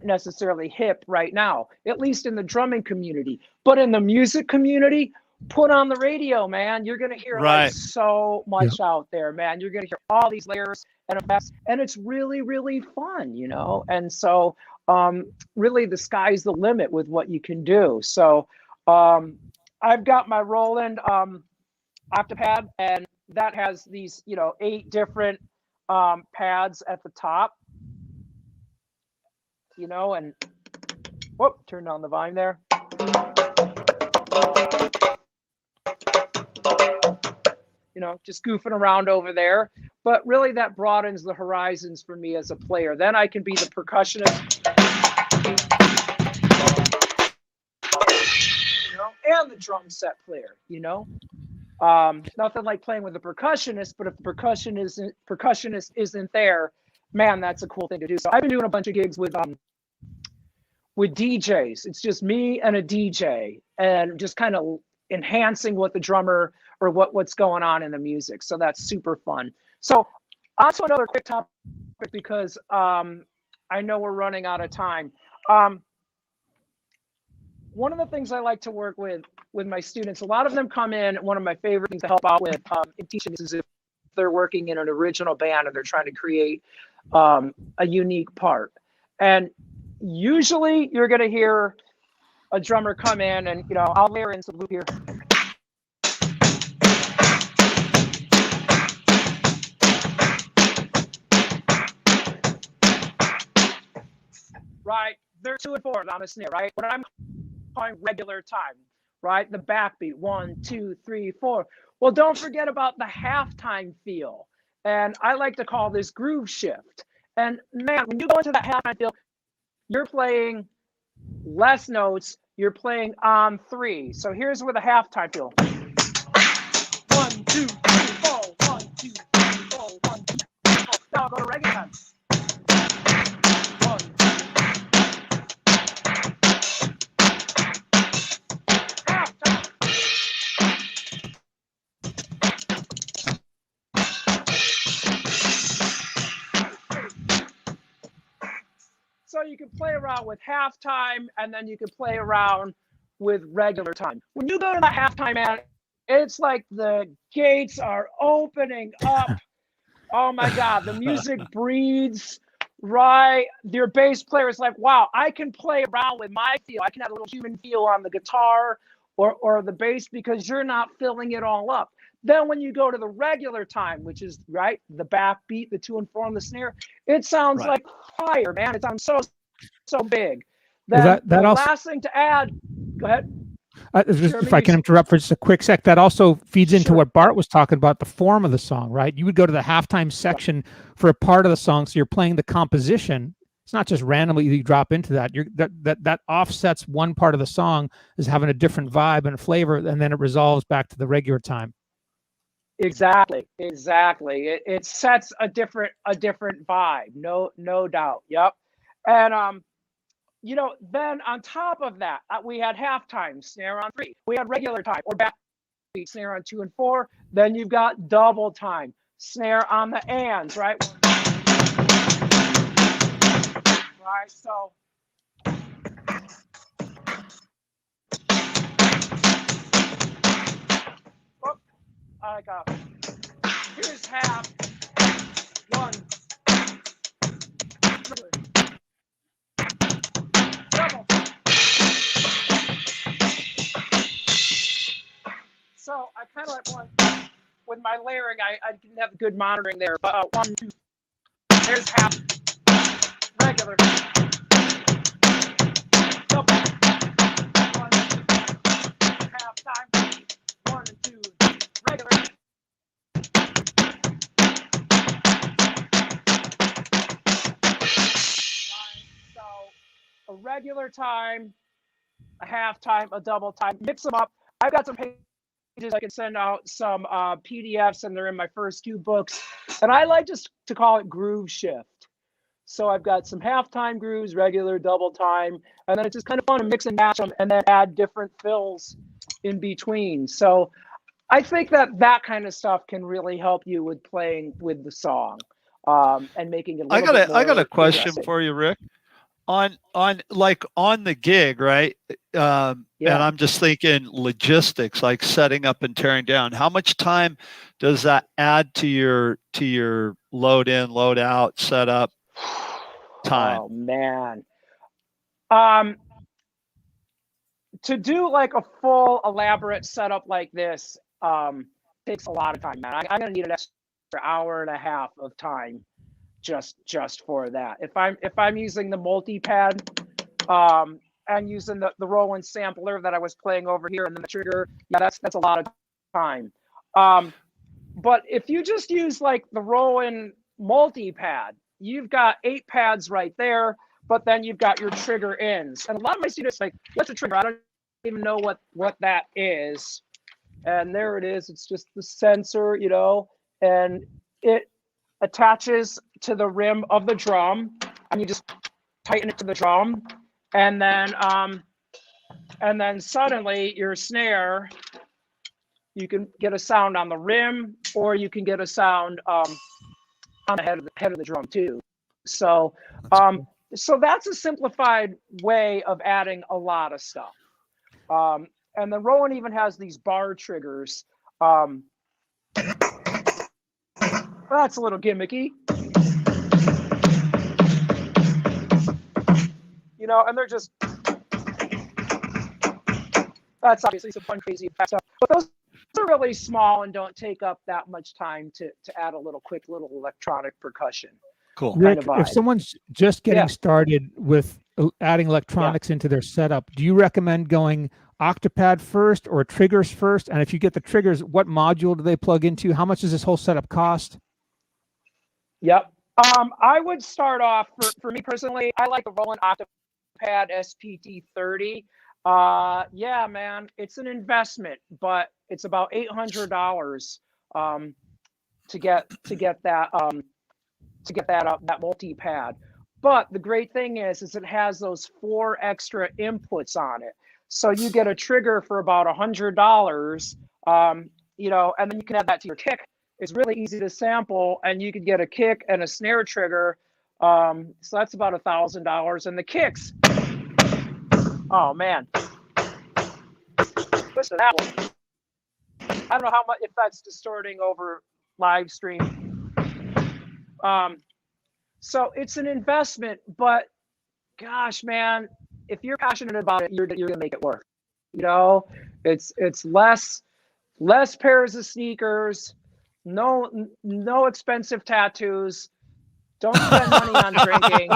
[SPEAKER 3] necessarily hip right now, at least in the drumming community. But in the music community, put on the radio, man. You're gonna hear like so much out there, man. You're gonna hear all these layers and effects, and it's really, really fun, And so really the sky's the limit with what you can do. So I've got my Roland octapad, and that has these 8 different pads at the top, and whoop, turn down the volume there. Just goofing around over there. But really that broadens the horizons for me as a player. Then I can be the percussionist, and the drum set player, Nothing like playing with a percussionist, but if the percussionist isn't there, man, that's a cool thing to do. So I've been doing a bunch of gigs with DJs. It's just me and a DJ, and just kind of enhancing what the drummer or what's going on in the music. So that's super fun. So also another quick topic, because I know we're running out of time. One of the things I like to work with my students, a lot of them come in, one of my favorite things to help out with in teaching is if they're working in an original band and they're trying to create a unique part. And usually you're going to hear a drummer come in and, I'll layer in some loop here. Right, they're 2 and 4 on a snare, right? What I'm calling regular time, right? The backbeat, 1, 2, 3, 4. Well, don't forget about the halftime feel, and I like to call this groove shift. And man, when you go into that halftime feel, you're playing less notes. You're playing on 3. So here's where the halftime feel. 1, 2, 3, 4. 1, 2, 3, 4. 1, 2, 3, 4. Now I'll go to reggae time. can play around with halftime, and then you can play around with regular time. When you go to the halftime, man, it's like the gates are opening up. Oh my God, the music breathes, right? Your bass player is like, wow, I can play around with my feel. I can have a little human feel on the guitar or the bass because you're not filling it all up. Then when you go to the regular time, which is right, the backbeat, the 2 and 4 on the snare, it sounds like fire, man. It sounds so big. Then
[SPEAKER 2] that
[SPEAKER 3] the
[SPEAKER 2] also,
[SPEAKER 3] last thing to add, go ahead.
[SPEAKER 2] If I can interrupt for just a quick sec, that also feeds into what Bart was talking about, the form of the song, right? You would go to the halftime section for a part of the song, so you're playing the composition. It's not just randomly you drop into that. That offsets one part of the song as having a different vibe and flavor, and then it resolves back to the regular time.
[SPEAKER 3] Exactly. It sets a different vibe. No doubt. Yep. And then on top of that, we had halftime snare on 3. We had regular time or backbeat snare on 2 and 4. Then you've got double time snare on the ands, right? Right. So. I got. Here's half. 1. Double. So I kind of like with my layering, I didn't have good monitoring there, but 1, 2. There's half. Regular. Double. 1, 2. Half time. 1 and 2. Regular. So a regular time, a half time, a double time, mix them up. I've got some pages I can send out, some PDFs, and they're in my first 2 books. And I like just to call it groove shift. So I've got some halftime grooves, regular, double time, and then it's just kind of fun to mix and match them and then add different fills in between. So I think that kind of stuff can really help you with playing with the song and making it a little bit more
[SPEAKER 1] I got a question
[SPEAKER 3] interesting.
[SPEAKER 1] for you, Rick. On the gig, right? And I'm just thinking logistics, like setting up and tearing down. How much time does that add to your load in, load out, setup time?
[SPEAKER 3] Oh man. To do like a full elaborate setup like this takes a lot of time, man. I'm gonna need an extra hour and a half of time just for that. If I'm using the multi-pad and using the Roland sampler that I was playing over here and then the trigger, yeah, that's a lot of time. But if you just use like the Roland multi-pad, you've got 8 pads right there, but then you've got your trigger ends. And a lot of my students like, what's a trigger? I don't even know what that is. And there it is. It's just the sensor, and it attaches to the rim of the drum, and you just tighten it to the drum, and then suddenly your snare, you can get a sound on the rim, or you can get a sound on the head of the drum too. So so that's a simplified way of adding a lot of stuff. And then Rowan even has these bar triggers. That's a little gimmicky. And they're just, that's obviously some fun, crazy stuff. But those are really small and don't take up that much time to add a quick little electronic percussion.
[SPEAKER 1] Cool.
[SPEAKER 2] Rick, if someone's just getting started with adding electronics into their setup, do you recommend going Octapad first or triggers first? And if you get the triggers, what module do they plug into? How much does this whole setup cost?
[SPEAKER 3] Yep. I would start off, for me personally, I like the Roland Octapad SPT30. Yeah, man, it's an investment, but it's about $800 to get that multi-pad. But the great thing is it has those 4 extra inputs on it. So you get a trigger for about $100, and then you can add that to your kick. It's really easy to sample, and you could get a kick and a snare trigger So that's about $1,000. And the kicks, oh man, listen to that one. I don't know how much, if that's distorting over live stream. So it's an investment, but gosh, man, if you're passionate about it, you're gonna make it work. You know, it's less pairs of sneakers, no expensive tattoos. Don't spend money on drinking.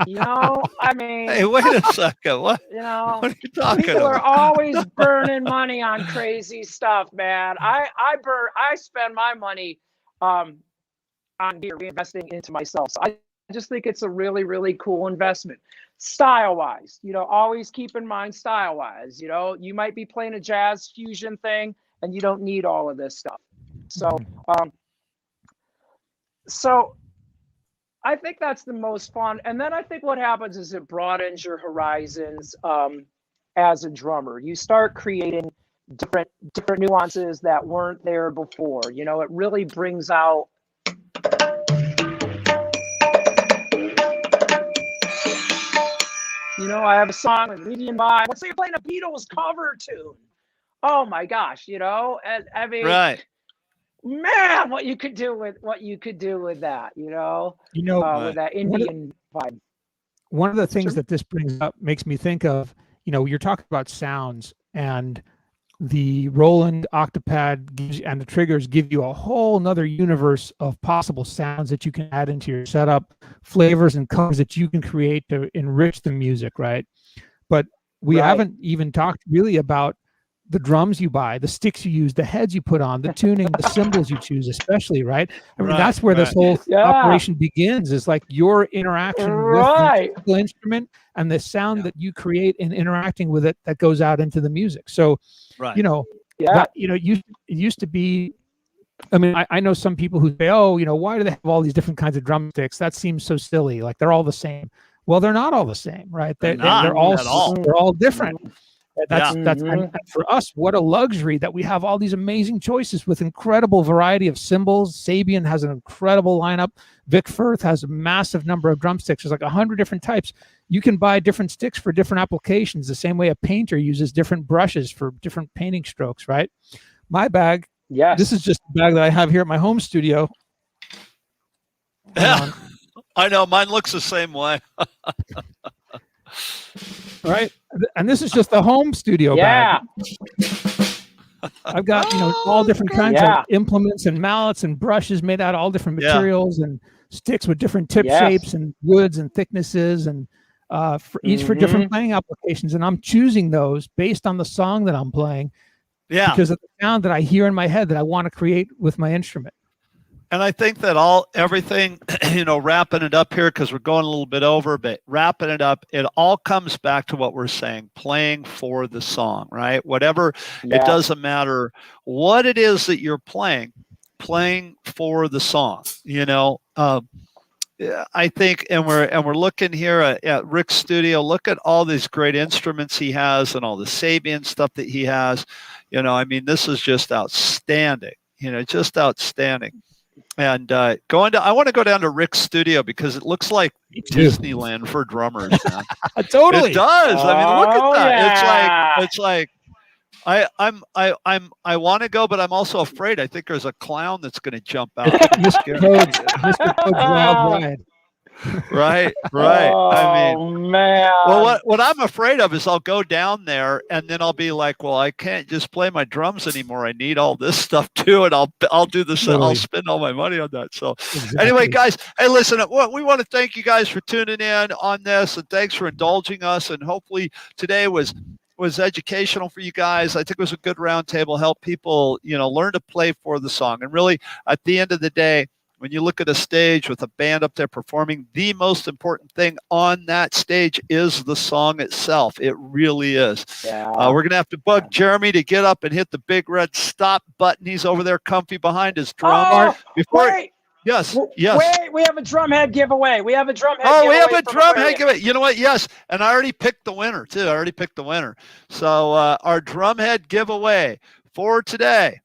[SPEAKER 3] You know, I mean,
[SPEAKER 1] Hey, wait a second. What?
[SPEAKER 3] you know,
[SPEAKER 1] What are you talking
[SPEAKER 3] people are
[SPEAKER 1] about?
[SPEAKER 3] always burning money on crazy stuff, man. I spend my money on gear, reinvesting into myself. So I just think it's a really, really cool investment. Style wise, you know, always keep in mind style wise. You know, you might be playing a jazz fusion thing and you don't need all of this stuff. So so I think that's the most fun. And then I think what happens is it broadens your horizons as a drummer. You start creating different nuances that weren't there before. You know, it really brings out you know, I have a song with Median By. Let's say you're playing a Beatles cover tune. Oh my gosh, you know, and I mean,
[SPEAKER 1] Right.
[SPEAKER 3] man, what you could do with that, you know, with that Indian vibe.
[SPEAKER 2] One of the things that this brings up makes me think of, you know, you're talking about sounds, and the Roland Octopad gives, and the triggers give you a whole nother universe of possible sounds that you can add into your setup, flavors and colors that you can create to enrich the music, right? But we haven't even talked really about the drums you buy, the sticks you use, the heads you put on, the tuning, the cymbals you choose, especially, right? I mean, that's where this whole operation begins, is like your interaction with the physical instrument and the sound that you create in interacting with it that goes out into the music. So, you know, that, you know, it used to be, I mean, I know some people who say, oh, you know, why do they have all these different kinds of drumsticks? That seems so silly. Like they're all the same. Well, they're not all the same, right? They're all different. That's and for us, what a luxury that we have all these amazing choices with incredible variety of cymbals. Sabian has an incredible lineup. Vic Firth has a massive number of drumsticks. There's like 100 different types. You can buy different sticks for different applications, the same way a painter uses different brushes for different painting strokes, right? My bag, this is just a bag that I have here at my home studio.
[SPEAKER 1] Yeah, I know. Mine looks the same way.
[SPEAKER 2] Right, and this is just the home studio bag. I've got, you know, all different kinds of implements and mallets and brushes made out of all different materials and sticks with different tip shapes and woods and thicknesses, and for each for different playing applications. And I'm choosing those based on the song that I'm playing, because of the sound that I hear in my head that I want to create with my instrument.
[SPEAKER 1] And I think that everything, you know, wrapping it up here, because we're going a little bit over, but wrapping it up, it all comes back to what we're saying, playing for the song, right? Whatever, it doesn't matter what it is that you're playing for the song, you know. I think, and we're looking here at Rick's studio. Look at all these great instruments he has and all the Sabian stuff that he has. You know, I mean, this is just outstanding. You know, just outstanding. And I want to go down to Rick's studio because it looks like Disneyland for drummers.
[SPEAKER 2] Totally,
[SPEAKER 1] it does. I mean, look at that. It's like I want to go, but I'm also afraid. I think there's a clown that's going to jump out.
[SPEAKER 2] Mr. Toad's Wild Ride.
[SPEAKER 1] Right.
[SPEAKER 3] Oh,
[SPEAKER 1] I mean,
[SPEAKER 3] man.
[SPEAKER 1] Well, what I'm afraid of is I'll go down there and then I'll be like, well, I can't just play my drums anymore. I need all this stuff too, and I'll do this. Totally. I'll spend all my money on that. So, anyway, guys, hey, listen, we want to thank you guys for tuning in on this, and thanks for indulging us. And hopefully today was educational for you guys. I think it was a good roundtable, help people, you know, learn to play for the song. And really, at the end of the day, when you look at a stage with a band up there performing, the most important thing on that stage is the song itself. It really is.
[SPEAKER 3] Yeah.
[SPEAKER 1] We're going to have to bug Jeremy to get up and hit the big red stop button. He's over there comfy behind his drum.
[SPEAKER 3] Wait.
[SPEAKER 1] Yes.
[SPEAKER 3] Wait, we have a drumhead giveaway. We have a drumhead
[SPEAKER 1] giveaway. We have a drumhead giveaway. You know what? Yes. And I already picked the winner, too. So our drumhead giveaway for today.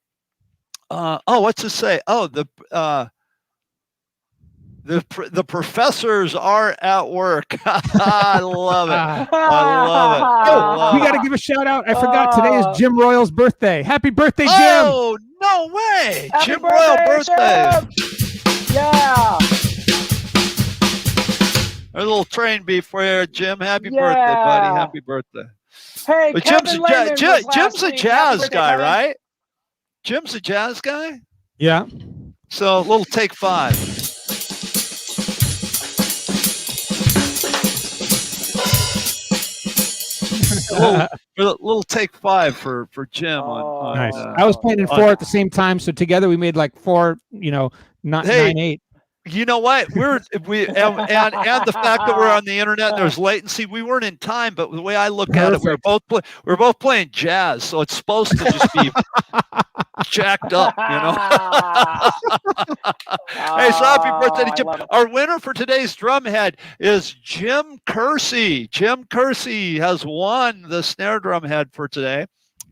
[SPEAKER 1] What's it say? Oh, The professors are at work. I love it. I love it.
[SPEAKER 2] Oh, we got to give a shout out. I forgot today is Jim Royal's birthday. Happy birthday, Jim!
[SPEAKER 1] Oh, no way!
[SPEAKER 3] Happy
[SPEAKER 1] Jim Royal birthday.
[SPEAKER 3] Jim! Yeah.
[SPEAKER 1] A little train beef for you, Jim. Happy birthday, buddy. Happy birthday.
[SPEAKER 3] Hey,
[SPEAKER 1] But
[SPEAKER 3] Kevin
[SPEAKER 1] Jim's a jazz guy, right? Jim's a jazz guy?
[SPEAKER 2] Yeah.
[SPEAKER 1] So a little take 5. a little take 5 for Jim.
[SPEAKER 2] Nice. I was playing in 4 at the same time, so together we made like 4, not 9/8.
[SPEAKER 1] You know what? And the fact that we're on the internet and there's latency, we weren't in time. But the way I look at it, we're both playing jazz, so it's supposed to just be jacked up, Hey, so happy birthday to Jim. Our winner for today's drumhead is Jim Kersey. Jim Kersey has won the snare drum head for today.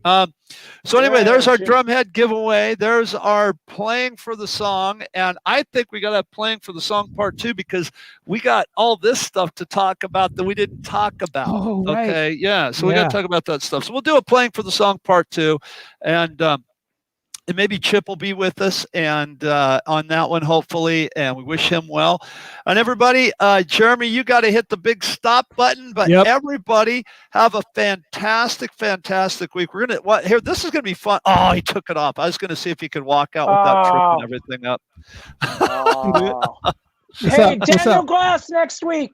[SPEAKER 1] So anyway, there's our drumhead giveaway. There's our playing for the song. And I think we got to have playing for the song part 2 because we got all this stuff to talk about that we didn't talk about.
[SPEAKER 2] Oh, right.
[SPEAKER 1] Okay. Yeah. So we got to talk about that stuff. So we'll do a playing for the song part 2. And maybe Chip will be with us and on that one, hopefully, and we wish him well. And everybody, Jeremy, you got to hit the big stop button, but everybody have a fantastic, fantastic week. We're going to, this is going to be fun. Oh, he took it off. I was going to see if he could walk out without tripping everything up.
[SPEAKER 3] Hey, Daniel Glass next week.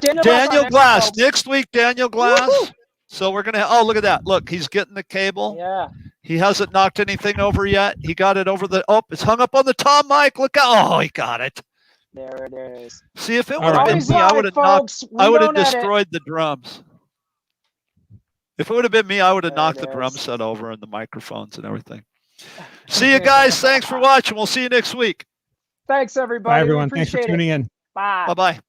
[SPEAKER 1] Daniel Glass next week, Daniel Glass. Woo-hoo! So we're going to, look at that. Look, he's getting the cable.
[SPEAKER 3] Yeah.
[SPEAKER 1] He hasn't knocked anything over yet. He got it over it's hung up on the tom mic. Look out. Oh, he got it.
[SPEAKER 3] There it is.
[SPEAKER 1] See, if it would have been me, I would have destroyed the drums. If it would have been me, I would have knocked the drum set over and the microphones and everything. See you guys. Thanks for watching. We'll see you next week.
[SPEAKER 3] Thanks, everybody.
[SPEAKER 2] Bye, everyone. Thanks for tuning in.
[SPEAKER 3] Bye.
[SPEAKER 1] Bye-bye.